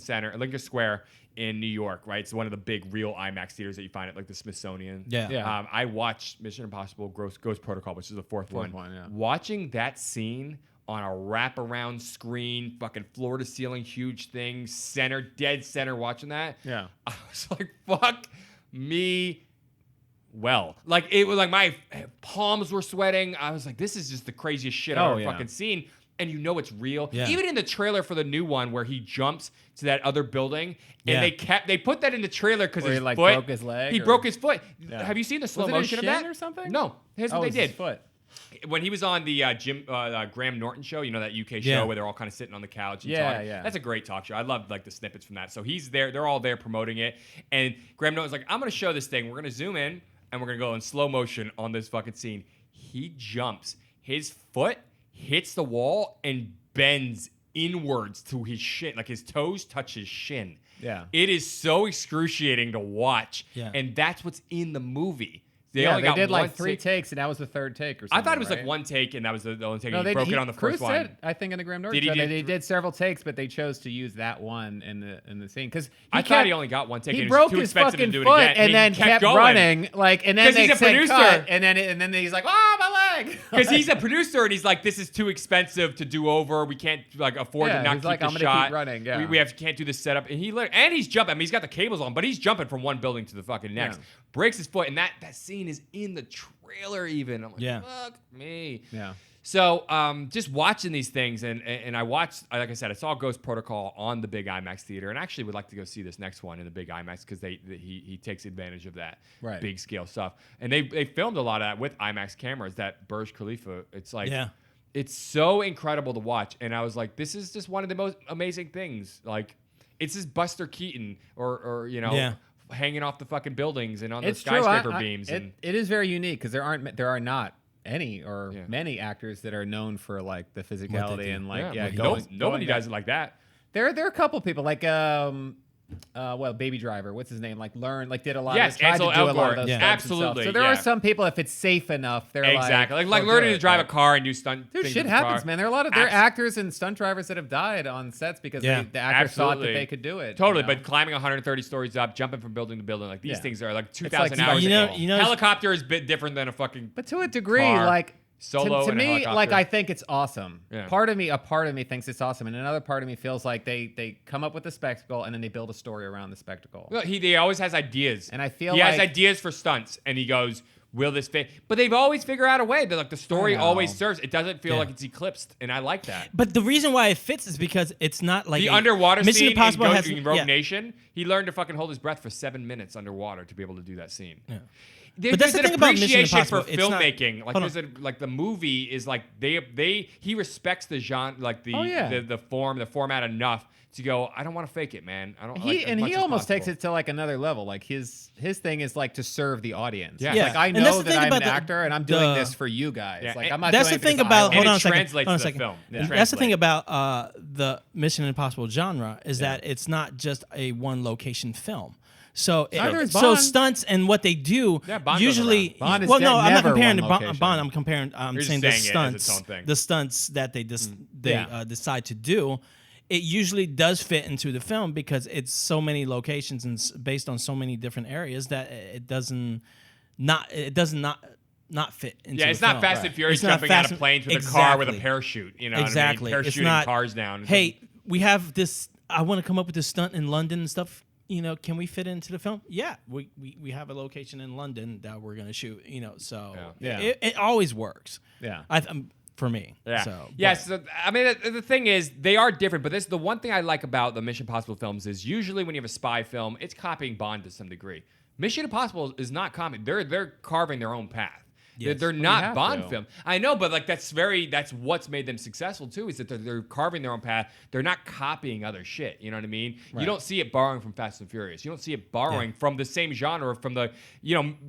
S5: Square in New York. Right, it's one of the big real IMAX theaters that you find at like the Smithsonian.
S7: Yeah.
S6: Yeah.
S5: I watched Mission Impossible: Ghost Protocol, which is the fourth one.
S6: yeah.
S5: Watching that scene on a wraparound screen, fucking floor to ceiling, huge thing, dead center, watching that.
S6: Yeah.
S5: I was like, fuck me. Well, like it was like my palms were sweating. I was like, this is just the craziest shit I've
S6: Oh,
S5: ever
S6: yeah.
S5: fucking seen. And you know it's real.
S7: Yeah.
S5: Even in the trailer for the new one where he jumps to that other building, and
S7: Yeah.
S5: they put that in the trailer because
S6: Where
S5: his
S6: he, like,
S5: foot
S6: broke his leg,
S5: He
S6: or-
S5: broke his foot.
S6: Yeah.
S5: Have you seen the slow
S6: Was it his
S5: motion of
S6: shin
S5: that
S6: or something?
S5: No. Here's what
S6: Oh,
S5: they
S6: it was his
S5: did.
S6: foot.
S5: When he was on the Graham Norton show, you know, that UK show
S7: Yeah.
S5: where they're all kind of sitting on the couch and
S6: Yeah,
S5: talking.
S6: yeah.
S5: That's a great talk show. I love like the snippets from that. So he's there. They're all there promoting it. And Graham Norton's like, I'm going to show this thing. We're going to zoom in and we're going to go in slow motion on this fucking scene. He jumps. His foot hits the wall and bends inwards to his shin. Like his toes touch his shin.
S6: Yeah.
S5: It is so excruciating to watch.
S7: Yeah.
S5: And that's what's in the movie.
S6: Yeah,
S5: only
S6: they
S5: got
S6: did
S5: one
S6: like 3
S5: take.
S6: takes, and that was the 3rd take or
S5: I
S6: something.
S5: thought it was
S6: right?
S5: like one take, and that was the only take.
S6: No,
S5: and he broke it on the
S6: Cruise
S5: first one.
S6: said, I think in the Graham Norton
S5: Did he
S6: show,
S5: do-
S6: they did several takes, but they chose to use that one in the scene because
S5: I thought he only got one take.
S6: He
S5: and it was
S6: broke
S5: too
S6: his
S5: expensive
S6: fucking
S5: to do
S6: foot
S5: it again.
S6: and
S5: He
S6: then kept
S5: going.
S6: running and then
S5: 'Cause
S6: they
S5: he's a
S6: said
S5: producer.
S6: cut, and then he's like, oh my leg,
S5: Because he's a producer and he's like, this is too expensive to do over. We can't like afford
S6: Yeah,
S5: to not
S6: he's
S5: keep
S6: like,
S5: the
S6: I'm gonna
S5: shot.
S6: keep running, yeah.
S5: We can't do this setup. And he's jumping. I mean, he's got the cables on, but he's jumping from one building to the fucking next.
S6: Yeah.
S5: Breaks his foot, and that scene is in the trailer even. I'm like,
S7: Yeah.
S5: fuck me.
S6: Yeah.
S5: So just watching these things, and I watched, like I said, I saw Ghost Protocol on the big IMAX theater, and actually would like to go see this next one in the big IMAX because he takes advantage of that
S6: Right.
S5: big scale stuff, and they filmed a lot of that with IMAX cameras. That Burj Khalifa, it's like,
S7: Yeah.
S5: it's so incredible to watch, and I was like, this is just one of the most amazing things. Like, it's just Buster Keaton or
S7: Yeah.
S5: hanging off the fucking buildings and on
S6: It's
S5: the
S6: true.
S5: skyscraper beams.
S6: It is very unique because there are not any or
S5: Yeah.
S6: many actors that are known for like the physicality and like
S5: well,
S6: going.
S5: nobody
S6: going
S5: does it like that.
S6: There are a couple people like Baby Driver, what's his name? Like did a lot.
S5: Yes,
S6: of, tried
S5: Ansel
S6: to do a lot
S5: Elgort.
S6: of those
S7: Yeah.
S6: stunts and stuff.
S5: Absolutely,
S6: So there
S5: yeah.
S6: are some people, if it's safe enough, they're
S5: Exactly. Like
S6: they'll
S5: learning
S6: do
S5: to
S6: it,
S5: drive a
S6: but-
S5: car and do stunt
S6: Dude,
S5: things
S6: shit
S5: with the
S6: happens,
S5: car.
S6: man. There are actors and stunt drivers that have died on sets because
S7: Yeah.
S6: the actors thought that
S5: Absolutely.
S6: they could do it.
S5: Totally,
S6: you know?
S5: but climbing 130 stories up, jumping from building to building, like these
S6: Yeah.
S5: things are like
S6: like
S5: 2,000
S6: some-
S5: hours.
S7: You know-
S5: ago.
S7: you know-
S5: helicopter is a bit different than a fucking.
S6: But to a degree,
S5: car,
S6: like
S5: solo
S6: to
S5: in a
S6: me,
S5: helicopter.
S6: like I think it's awesome.
S5: Yeah.
S6: A part of me thinks it's awesome, and another part of me feels like they come up with the spectacle and then they build a story around the spectacle.
S5: Well, he always has ideas,
S6: And I feel
S5: he has
S6: like-
S5: ideas for stunts, and he goes, "Will this fit?" But they've always figured out a way. That like the story
S6: I know.
S5: always serves. It doesn't feel
S7: Yeah.
S5: like it's eclipsed, and I like that.
S7: But the reason why it fits is because it's not like
S5: The
S7: a-
S5: underwater
S7: Mission
S5: scene
S7: Impossible has
S5: in Rogue
S7: yeah.
S5: Nation, he learned to fucking hold his breath for 7 minutes underwater to be able to do that scene. Yeah.
S7: But that's the thing about Mission
S5: appreciation for
S7: Impossible. It's not-
S5: filmmaking. Like
S7: Hold on.
S5: there's like the movie is like he respects the genre, like
S6: Oh, yeah.
S5: the format enough to go, I don't want to fake it, man. I don't.
S6: He
S5: like,
S6: he almost takes it to like another level. Like his thing is like to serve the audience.
S5: Yeah.
S6: It's
S7: Yeah.
S6: like I
S7: And that's
S6: know
S7: the
S6: that
S7: thing
S6: I'm
S7: about
S6: an
S7: the-
S6: actor and I'm doing
S7: the-
S6: this for you guys.
S5: Yeah,
S6: Like
S5: and
S6: I'm not.
S7: That's
S6: doing
S7: the
S6: it
S7: thing
S6: because I
S7: about.
S6: want
S7: Hold
S5: it
S7: on a second.
S5: translates
S7: Hold on a
S5: to the
S7: second.
S5: film. It
S7: That's the thing
S5: translates.
S7: about the Mission Impossible genre is that it's not just a one location film. So,
S6: Neither is
S7: so
S6: Bond.
S7: stunts and what they do
S5: Yeah, Bond goes
S7: usually.
S5: around.
S6: Bond is
S7: well, no, I'm not
S6: never
S7: comparing to
S6: one
S7: Bond.
S6: location.
S7: I'm comparing. I'm
S5: You're
S7: saying
S5: just
S7: the
S5: saying it as its
S7: stunts.
S5: own thing.
S7: The stunts that they
S6: Yeah.
S7: decide to do. It usually does fit into the film because it's so many locations and based on so many different areas that it does not fit into
S5: Yeah, it's
S7: the
S5: not
S7: film.
S5: Fast and Furious
S7: It's not
S5: jumping out
S7: Fast
S5: of planes with a
S7: exactly.
S5: car with a parachute. You know
S7: Exactly.
S5: what I mean?
S7: It's
S5: Parachuting
S7: not,
S5: cars down.
S7: Hey, we have this. I want to come up with this stunt in London and stuff. You know, can we fit it into the film? Yeah, we have a location in London that we're gonna shoot. You know, so
S6: Yeah.
S7: it always works.
S6: Yeah.
S7: For me.
S5: Yeah.
S7: So,
S5: Yes. I mean, the thing is, they are different. But the one thing I like about the Mission Impossible films is usually when you have a spy film, it's copying Bond to some degree. Mission Impossible is not copying. They're carving their own path.
S7: Yes.
S5: They're
S6: you
S5: not
S6: have
S5: Bond
S6: to.
S5: film. I know, but like that's what's made them successful too. Is that they're carving their own path. They're not copying other shit. You know what I mean? You don't see it borrowing from Fast and Furious. You don't see it borrowing from the same genre. From the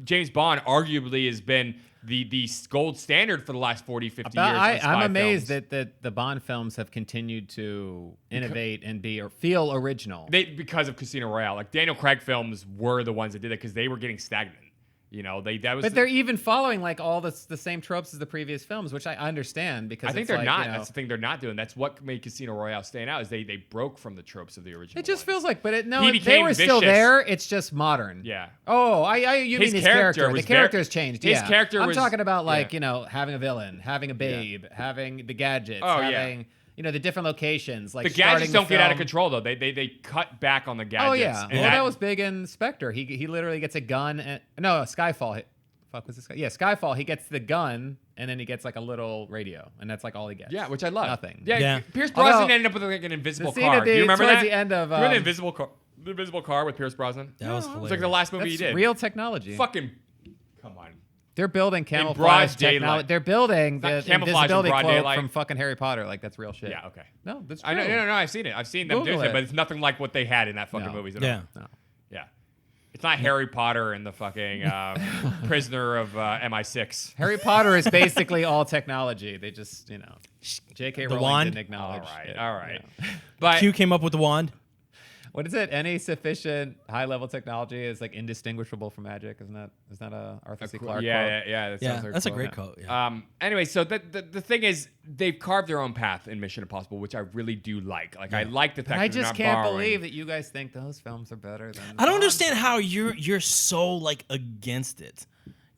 S5: James Bond arguably has been the gold standard for the last 40, 50 years.
S6: I'm amazed
S5: films.
S6: that the Bond films have continued to innovate and feel original.
S5: Because of Casino Royale. Like Daniel Craig films were the ones that did it because they were getting stagnant.
S6: But they're even following like all the same tropes as the previous films, which I understand because
S5: I think
S6: it's
S5: they're
S6: like,
S5: not.
S6: you know,
S5: That's the thing they're not doing. That's what made Casino Royale stand out. Is they broke from the tropes of the original.
S6: it just
S5: ones.
S6: feels like, but
S5: He
S6: they
S5: became
S6: were still
S5: vicious.
S6: there. It's just modern.
S5: Yeah.
S6: Oh, you mean his character?
S5: was
S6: The character's changed.
S5: His
S6: Yeah.
S5: character
S6: I'm
S5: was
S6: talking about like
S5: yeah.
S6: having a villain, having a babe, having the gadgets,
S5: Oh, yeah.
S6: having the different locations. Like
S5: The gadgets
S6: starting
S5: don't get out of
S6: film.
S5: control though. They cut back on the gadgets.
S6: Oh yeah,
S5: and
S6: well that was big in Spectre. He literally gets a gun. Skyfall. Fuck, was this guy? Yeah, Skyfall. He gets the gun, and then he gets like a little radio, and that's like all he gets.
S5: Yeah, which I love.
S6: Nothing.
S5: Yeah,
S7: Yeah.
S5: Pierce Brosnan
S6: Although,
S5: ended up with like an invisible
S6: the scene
S5: car.
S6: at
S5: Do you remember
S6: towards
S5: that?
S6: the end of,
S5: remember the invisible car? The invisible car with Pierce Brosnan.
S7: That was
S5: It was
S7: hilarious.
S5: like the last movie
S6: That's
S5: he did.
S6: real technology.
S5: Fucking. Come on.
S6: They're building
S5: broad
S6: camouflage technology.
S5: daylight.
S6: They're building
S5: not
S6: the
S5: camouflage in
S6: invisibility
S5: broad
S6: cloak
S5: daylight.
S6: from fucking Harry Potter. Like that's real shit.
S5: Yeah. Okay.
S6: No, that's true.
S5: I know. No. I've seen it. I've seen them
S6: Google
S5: do it,
S6: it.
S5: but it's nothing like what they had in that fucking
S6: No.
S5: movies at
S7: Yeah.
S5: all. Yeah. It's not Harry Potter and the fucking prisoner of MI6.
S6: Harry Potter is basically all technology. They just, J.K.
S7: The
S6: Rowling
S7: wand?
S6: didn't acknowledge.
S5: All right.
S6: it,
S5: All right.
S6: you know.
S5: But
S7: Q came up with the wand.
S6: What is it? Any sufficient high-level technology is like indistinguishable from magic. Isn't that a Arthur C. Clarke quote?
S5: Yeah. That
S7: Yeah,
S5: sounds like
S7: that's a
S5: quote.
S7: great quote. Yeah.
S5: Anyway, so the thing is, they've carved their own path in Mission Impossible, which I really do like. Like, I like the fact
S6: I
S5: that they're
S6: just
S5: not
S6: can't
S5: borrowing.
S6: believe that you guys think those films are better than.
S7: I don't understand how you're so like against it.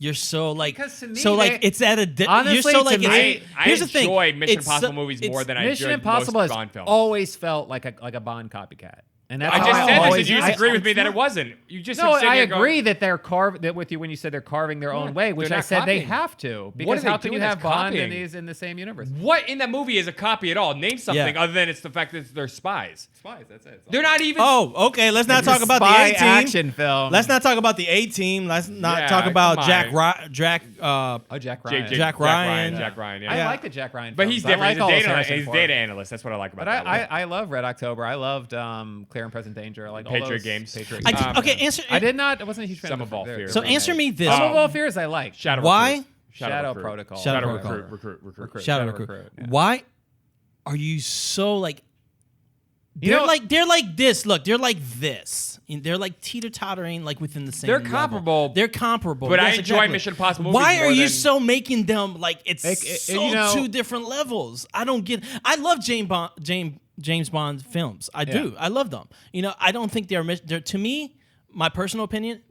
S7: You're so like
S6: Because to me,
S7: so like
S6: they-
S7: it's at a
S6: honestly,
S7: you're so
S6: to
S7: like
S6: me,
S7: it's,
S5: I
S7: here's the thing.
S5: enjoy Mission
S7: It's
S5: Impossible
S7: so-
S5: movies
S7: it's-
S5: more than I
S6: Mission
S5: enjoyed
S6: Impossible
S5: most
S6: has
S5: Bond films.
S6: always felt like a Bond copycat, and that's
S5: I
S6: how
S5: just said this,
S6: always-
S5: and you disagree with me that it wasn't. You just
S6: No,
S5: said
S6: I
S5: you're going-
S6: agree that they're that with you when you said they're carving their own way, which
S5: they're
S6: I
S5: not
S6: said they
S5: copying.
S6: have to.
S5: What
S6: Because
S5: are they
S6: how can you
S5: doing
S6: have
S5: that's
S6: Bond and
S5: copying?
S6: these in the same universe?
S5: What in that movie is a copy at all? Name something
S7: Yeah.
S5: other than it's the fact that they're spies.
S6: Spies, that's it.
S5: They're not even.
S7: Oh, okay. Let's not
S6: It's a
S7: talk about the
S6: spy
S7: A team.
S6: action film.
S7: Let's not talk about the A team. Let's not
S5: Yeah,
S7: talk about
S5: come
S7: Jack.
S5: on.
S7: Jack.
S6: Oh, Jack Ryan.
S7: Jack Ryan.
S5: Jack Ryan. Yeah.
S6: I
S7: Yeah.
S6: like the Jack Ryan.
S5: But
S6: films.
S5: he's
S6: I
S5: different.
S6: like
S5: He's, a
S6: all those
S5: data,
S6: Harrison
S5: he's a
S6: Ford.
S5: data analyst. That's what I like about
S6: But
S5: that.
S6: I love Red October. I loved Clear and Present Danger. I like all
S5: Patriot
S6: those
S5: Games.
S6: Patriot
S7: I
S6: Games.
S7: did, okay, answer.
S6: I did not. I wasn't a huge fan
S5: Some
S6: of
S5: of all
S6: the-
S5: fear.
S7: So answer me this.
S6: Some of all fears I like.
S5: Shadow
S7: Why?
S5: Recruit.
S6: Shadow
S5: Recruit.
S6: Protocol.
S7: Shadow
S5: Shadow
S7: Protocol.
S5: Recruit.
S7: Shadow
S6: Shadow
S7: Recruit.
S6: Recruit, yeah.
S7: Why are you so like?
S6: You
S7: They're
S6: know-
S7: they're like this. Look, they're like this. And they're like teeter-tottering, like within the same.
S5: They're
S7: level.
S5: comparable,
S7: They're comparable.
S5: but I
S7: Yes,
S5: enjoy
S7: exactly.
S5: Mission Impossible
S7: Why
S5: movies
S7: are
S5: more
S7: you
S5: than-
S7: so making them like it's so
S6: you know-
S7: two different levels? I don't get. I love James Bond films. I do. I love them. You know, I don't think they're to me, my personal opinion.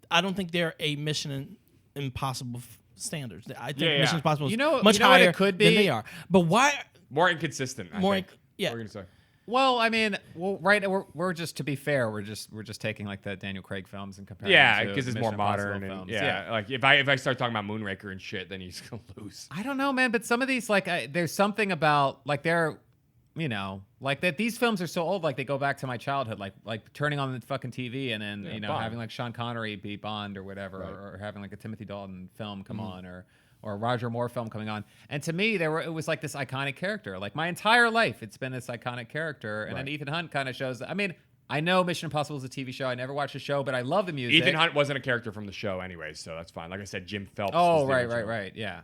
S7: I don't think they're a Mission Impossible standards. I think
S5: Yeah.
S7: Mission Impossible is
S6: You know-
S7: much
S6: you know what it
S7: higher
S6: could
S7: than
S6: be?
S7: they are. But why?
S5: more inconsistent. I
S7: More
S5: think.
S7: yeah.
S5: What were you gonna say?
S6: Well, I mean, we're just to be fair, we're just taking like the Daniel Craig films and comparing.
S5: Yeah,
S6: them to
S5: because
S6: the
S5: it's more
S6: Mission Impossible
S5: modern and
S6: films.
S5: yeah, like if I start talking about Moonraker and shit, then he's gonna lose.
S6: I don't know, man, but some of these like there's something about like they're, you know, like that these films are so old, like they go back to my childhood, like turning on the fucking TV and then you know
S5: Bond.
S6: having like Sean Connery be Bond or whatever, or having like a Timothy Dalton film come on or a Roger Moore film coming on. And to me, it was like this iconic character. Like my entire life, it's been this iconic character. And then Ethan Hunt kind of shows. I mean, I know Mission Impossible is a TV show. I never watched the show, but I love the music.
S5: Ethan Hunt wasn't a character from the show anyway, so that's fine. Like I said, Jim Phelps.
S6: Oh,
S5: was the
S6: right,
S5: original.
S6: yeah.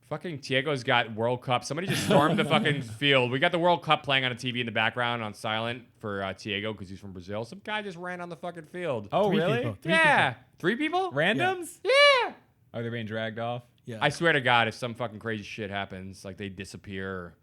S5: Fucking Tiego's got World Cup. Somebody just stormed the fucking field. We got the World Cup playing on a TV in the background on silent for Tiego because he's from Brazil. Some guy just ran on the fucking field.
S6: Oh,
S7: Three
S6: really?
S7: people.
S5: yeah. 3 people?
S6: Randoms?
S5: Yeah.
S6: Are they being dragged off?
S7: Yeah.
S5: I swear to God, if some fucking crazy shit happens, like they disappear. Or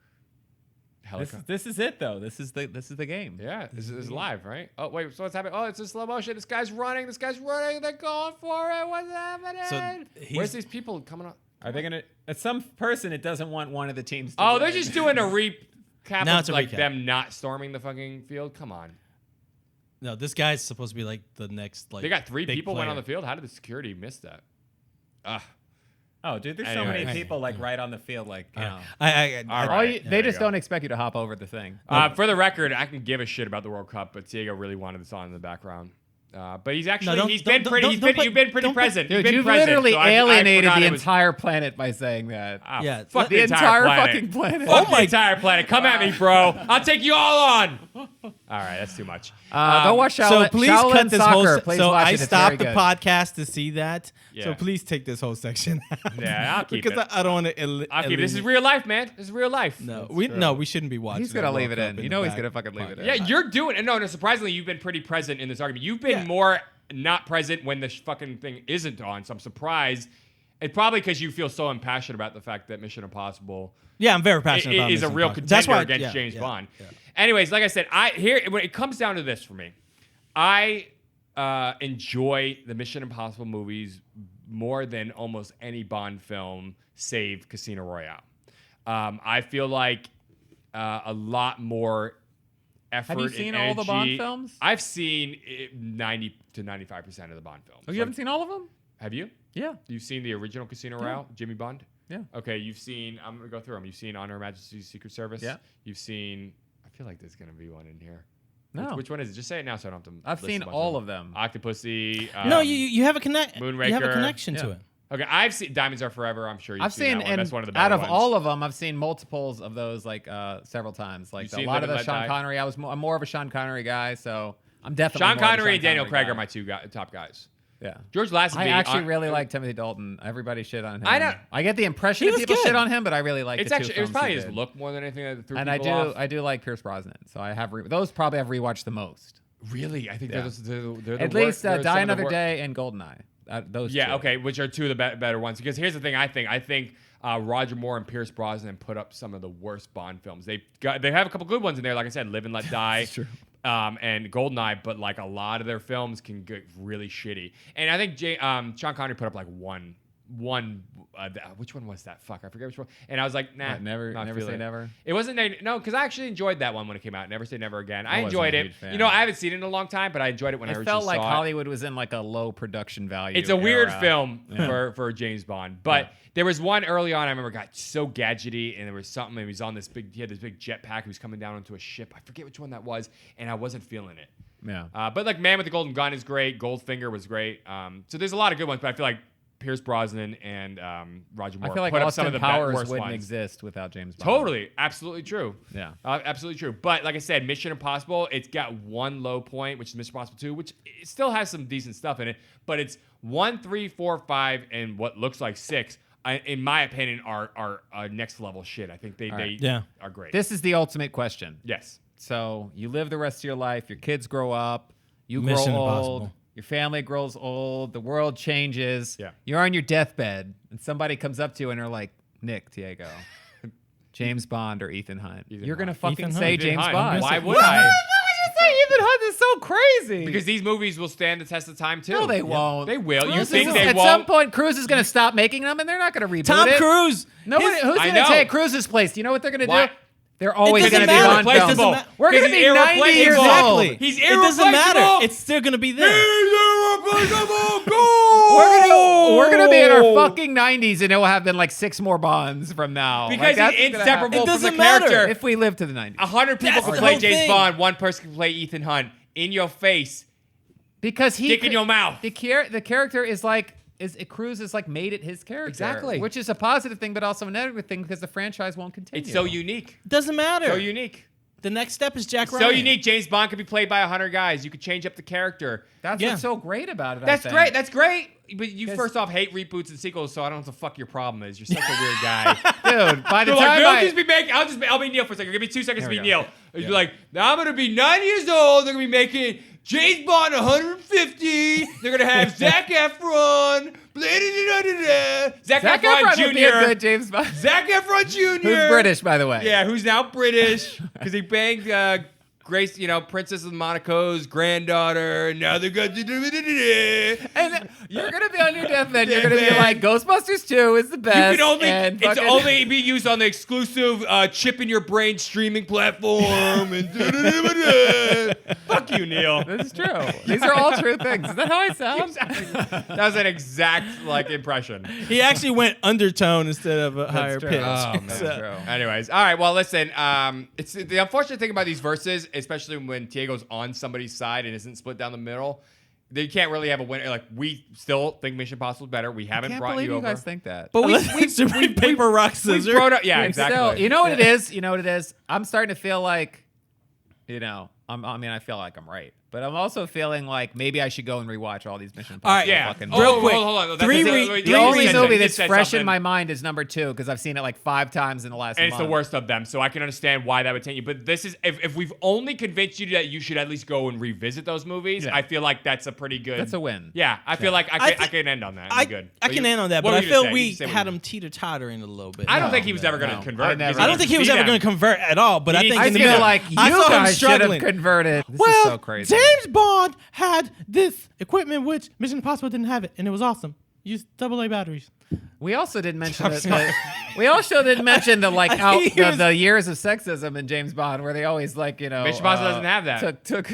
S5: helicopter.
S6: This is it though. This is the game.
S5: Yeah, this is live, right? Oh, wait, so what's happening? Oh, it's in slow motion. This guy's running. They're going for it. What's happening?
S7: he's-
S5: Where's these people coming up?
S6: Are they gonna? At some person, it doesn't want one of the teams. To
S5: Oh,
S6: win.
S5: they're just doing a recap
S7: Now
S5: of
S7: it's a
S5: like
S7: recap.
S5: them not storming the fucking field. Come on.
S7: No, this guy's supposed to be like the next like.
S5: They got 3
S7: big
S5: people went
S7: player.
S5: on the field. How did the security miss that? Ugh.
S6: Oh, dude, there's so many
S5: Anyway.
S6: people like right on the field, like you know.
S7: I
S5: All
S6: All
S5: right.
S6: you,
S5: there
S6: they
S5: you
S6: just
S5: go.
S6: don't expect you to hop over the thing.
S5: For the record, I can give a shit about the World Cup, but Diego really wanted this on in the background. But he's actually
S7: don't-
S5: he's
S7: don't-
S5: been
S7: don't-
S5: pretty.
S7: don't-
S5: He's
S7: don't
S5: been
S7: put-
S5: you've been pretty
S7: don't put-
S5: present.
S6: Dude,
S5: been
S6: you've
S5: present,
S6: literally
S5: so I
S6: alienated
S5: forgot
S6: the
S5: it was-
S6: entire planet by saying that.
S5: Ah,
S7: Yeah,
S5: fuck
S6: the entire fucking planet.
S5: Fuck
S7: Oh my-
S5: the entire planet. Come at me, bro. I'll take you all on. All right, that's too much.
S6: Go watch Shaolin,
S7: So please
S6: Shaolin
S7: cut this whole.
S6: Soccer. Please
S7: So
S6: watch
S7: I
S6: it. It's
S7: stopped the
S6: very good.
S7: podcast to see that.
S5: Yeah.
S7: So please take this whole section. out.
S5: Yeah, I'll keep
S7: because
S5: it.
S7: I don't want to.
S5: I'll keep it. This is real life, man. This is real life.
S7: No, we shouldn't be watching.
S6: He's gonna
S7: the
S6: leave
S7: World
S6: it
S7: Cup
S6: in.
S7: the
S6: You know he's
S7: back.
S6: gonna fucking leave it in.
S5: Yeah, you're doing it. No, surprisingly, you've been pretty present in this argument. You've been
S7: Yeah.
S5: more not present when the fucking thing isn't on, so I'm surprised. It's probably because you feel so impassioned about the fact that Mission Impossible
S7: Yeah, I'm very passionate about
S5: is a
S7: Mission
S5: real
S7: Impossible.
S5: contender
S7: That's why,
S5: against
S7: yeah,
S5: James
S7: yeah,
S5: Bond.
S7: yeah.
S5: Anyways, like I said, when it comes down to this for me, I enjoy the Mission Impossible movies more than almost any Bond film, save Casino Royale. I feel like a lot more effort.
S6: Have you
S5: and
S6: seen all the Bond
S5: energy.
S6: films?
S5: I've seen 90 to 95% of the Bond films.
S6: Oh, you haven't seen all of them?
S5: Have you?
S6: Yeah.
S5: You've seen the original Casino Royale, Jimmy Bond?
S6: Yeah.
S5: Okay, you've seen, I'm going to go through them. You've seen On Her Majesty's Secret Service?
S6: Yeah.
S5: You've seen, I feel like there's going to be one in here.
S6: No.
S5: Which one is it? Just say it now so I don't have to.
S6: I've
S5: list
S6: seen
S5: a bunch
S6: all
S5: of
S6: of them.
S5: Octopussy.
S7: No, you have a connect. You have a
S5: Moonraker.
S7: connection to
S6: Yeah.
S7: it.
S5: Okay, I've seen Diamonds Are Forever. I'm sure you've
S6: I've
S5: seen
S6: seen,
S5: that one.
S6: and
S5: That's one of the better
S6: out of
S5: ones.
S6: all of them, I've seen multiples of those, like several times. Like
S5: You've
S6: a
S5: seen
S6: lot
S5: Live
S6: of
S5: and
S6: the
S5: Let
S6: Sean
S5: Die?
S6: Connery. I'm more of a Sean Connery guy, so I'm definitely
S5: Sean
S6: more of a
S5: Connery and Daniel
S6: Connery
S5: Craig
S6: guy.
S5: are my top guys.
S6: Yeah.
S5: George Lazenby.
S6: I actually really like Timothy Dalton. Everybody shit on him.
S5: I know.
S6: I get the impression
S7: He
S6: that
S7: was
S6: people
S7: good.
S6: shit on him, but I really like
S5: It's
S6: the two
S5: actually it was
S6: films
S5: probably
S6: he
S5: his
S6: did.
S5: look more than anything that threw
S6: And
S5: people off.
S6: I do like Pierce Brosnan, so I have those probably I've rewatched the most.
S5: Really, I think
S6: Yeah.
S5: they're the
S6: At
S5: worst-
S6: least
S5: they're some
S6: Die
S5: of the
S6: Another
S5: wor-
S6: Day and Goldeneye. Those
S5: Yeah,
S6: two.
S5: okay, which are two of the better ones. Because here's the thing, I think Roger Moore and Pierce Brosnan put up some of the worst Bond films. They have a couple good ones in there, like I said, Live and Let Die, and Goldeneye. But like a lot of their films can get really shitty. And I think Sean Connery put up like one. Which one was that? Fuck, I forget which one. And I was like, nah,
S6: What, Never
S5: not
S6: Say
S5: feeling it.
S6: Never?
S5: It wasn't no, because I actually enjoyed that one when it came out. Never Say Never Again. I
S6: wasn't
S5: enjoyed
S6: a
S5: it.
S6: huge fan.
S5: You know, I haven't seen it in a long time, but I enjoyed it when I
S6: It
S5: originally
S6: felt like
S5: saw it.
S6: Hollywood was in like a low production value.
S5: It's a weird
S6: era.
S5: film for James Bond, but there was one early on I remember got so gadgety, and there was something. And he was on this big. He had this big jetpack. He was coming down onto a ship. I forget which one that was, and I wasn't feeling it.
S6: Yeah.
S5: But like Man with the Golden Gun is great. Goldfinger was great. So there's a lot of good ones, but I feel like Pierce Brosnan and Roger Moore
S6: I feel like
S5: put up some of
S6: Austin
S5: the
S6: Powers
S5: worst
S6: wouldn't
S5: ones.
S6: exist without James Bond.
S5: Totally, absolutely true.
S6: Yeah.
S5: Absolutely true. But like I said, Mission Impossible, it's got one low point, which is Mission Impossible 2, which it still has some decent stuff in it. But it's 1, 3, 4, 5, and what looks like 6. In my opinion, are next level shit. I think they
S7: Yeah.
S5: are great.
S6: This is the ultimate question.
S5: Yes.
S6: So you live the rest of your life. Your kids grow up. You grow
S7: Mission
S6: old.
S7: Impossible.
S6: Your family grows old. The world changes.
S5: Yeah.
S6: You're on your deathbed, and somebody comes up to you and they're like, "Nick, Diego, James Bond or Ethan Hunt?" You're gonna
S5: Hunt.
S6: fucking
S7: Ethan
S6: say
S7: Hunt.
S6: James
S5: Hunt.
S6: Bond.
S5: Why would
S6: Why
S5: I?
S6: would you say Ethan Hunt is so crazy?
S5: Because these movies will stand the test of time too.
S6: no, they won't.
S5: They will. You
S6: Cruise
S5: think
S6: is-
S5: they
S6: at
S5: won't?
S6: some point, Cruise is gonna stop making them, and they're not gonna reboot
S7: Tom
S6: it.
S7: Cruise.
S6: Nobody, who's
S5: I
S6: gonna
S5: know.
S6: take Cruise's place? Do you know what they're gonna
S5: Why?
S6: do? They're always
S7: doesn't
S6: gonna be
S7: matter.
S6: Bond
S7: It doesn't
S6: films.
S7: matter.
S6: We're gonna
S5: Because
S6: be
S5: he's
S6: 90 years
S5: irreplaceable.
S6: old.
S5: He's
S7: It doesn't matter.
S5: irreplaceable.
S7: It's still gonna be there.
S5: Irreplaceable. Go.
S6: We're gonna be in our fucking 90s, and it will have been like 6 more Bonds from now.
S5: Because
S6: that's
S5: he's
S6: what's gonna happen.
S5: inseparable
S7: It
S5: from the
S7: doesn't matter.
S5: character.
S6: If we live to the 90s,
S5: 100 people
S7: That's
S5: can
S7: the
S5: play
S7: whole
S5: James
S7: thing.
S5: Bond. One person can play Ethan Hunt. In your face.
S6: because he
S5: Dick in your mouth.
S6: The character is like Cruise is like made it his character,
S5: Exactly.
S6: which is a positive thing, but also a negative thing because the franchise won't continue.
S5: It's so unique.
S7: Doesn't matter.
S5: So unique.
S7: The next step is Jack Ryan.
S5: So unique. James Bond could be played by 100 guys. You could change up the character.
S6: That's
S7: Yeah.
S6: what's so great about it. I
S5: That's
S6: think.
S5: great. That's great. But you
S6: 'Cause-
S5: first off hate reboots and sequels, so I don't know what the fuck your problem is. You're such a weird guy.
S6: dude. By the
S5: You're like,
S6: time
S5: we'll just be making. I'll be Neil for a second. Give me 2 seconds to
S6: There
S5: be
S6: we go.
S5: Neil. You're like, now I'm gonna be 9 years old. They're gonna be making James Bond 150. They're gonna have Zac Efron. Zac
S6: Zac
S5: Efron
S6: Efron would be a
S5: Jr.
S6: good James Bond.
S5: Zac Efron Jr.
S6: Who's British, by the way.
S5: Yeah, who's now British because he banged Grace, Princess of Monaco's granddaughter. And now they're going to.
S6: And you're gonna be on your deathbed. You're gonna be like, Ghostbusters 2 is the best.
S5: You can only
S6: and
S5: it's
S6: fucking-
S5: only be used on the exclusive chip in your brain streaming platform. And fuck you, Neil.
S6: This is true. These are all true things. Is that how I sound?
S5: That was an exact impression.
S7: He actually went undertone instead of a higher
S6: true.
S7: pitch.
S5: Oh, man.
S7: So-
S5: Anyways, all right. Well, listen. It's the unfortunate thing about these verses, especially when Diego's on somebody's side and isn't split down the middle. They can't really have a winner. Like we still think Mission Impossible is better. We
S6: I
S5: haven't
S6: can't
S5: brought
S6: believe
S5: you
S6: you
S5: over.
S6: guys think that.
S7: But we paper rock
S5: We
S7: scissors.
S5: brought up, yeah,
S6: And
S5: exactly.
S6: still, you know what it is? You know what it is? I'm starting to feel like, I feel like I'm right. But I'm also feeling like maybe I should go and rewatch all these Mission
S7: All right,
S6: Impossible
S5: Yeah.
S6: fucking
S7: Real
S6: movies.
S7: quick.
S5: Hold on. That's-
S7: Three
S5: that's-
S7: re-
S5: wait,
S6: The
S5: you
S6: only
S5: said-
S6: movie
S5: you
S6: that's
S5: said
S6: fresh
S5: something.
S6: in my mind is number 2 because I've seen it like 5 times in the last
S5: And it's
S6: month.
S5: the worst of them, so I can understand why that would take you. But this is if we've only convinced you that you should at least go and revisit those movies,
S6: Yeah.
S5: I feel like that's a pretty good.
S6: That's a win.
S5: Yeah, I feel like
S7: I
S5: I can end on that.
S7: I,
S5: Be good.
S7: I
S5: But
S7: can
S5: you-
S7: end on that,
S5: what
S7: but
S5: were
S7: I
S5: you gonna
S7: feel
S5: say?
S7: we
S5: You say what
S7: had
S5: you-
S7: him teeter-tottering a little bit.
S5: I don't
S6: No,
S5: think he was ever going to
S6: no.
S5: convert.
S6: I never-
S7: I don't think he was ever going to convert at all, but I
S5: He
S7: think
S5: needs
S6: I
S7: in
S6: was
S7: the
S6: gonna
S7: middle,
S6: like,
S7: I
S6: you
S7: saw him
S6: guys should have
S7: struggling.
S6: converted. This
S7: Well,
S6: is so crazy.
S7: James Bond had this equipment which Mission Impossible didn't have it, and it was awesome. Used AA batteries.
S6: We also didn't mention we also didn't mention the like
S7: I think he was-
S6: the years of sexism in James Bond where they always like
S5: Mission Impossible doesn't have that.
S6: took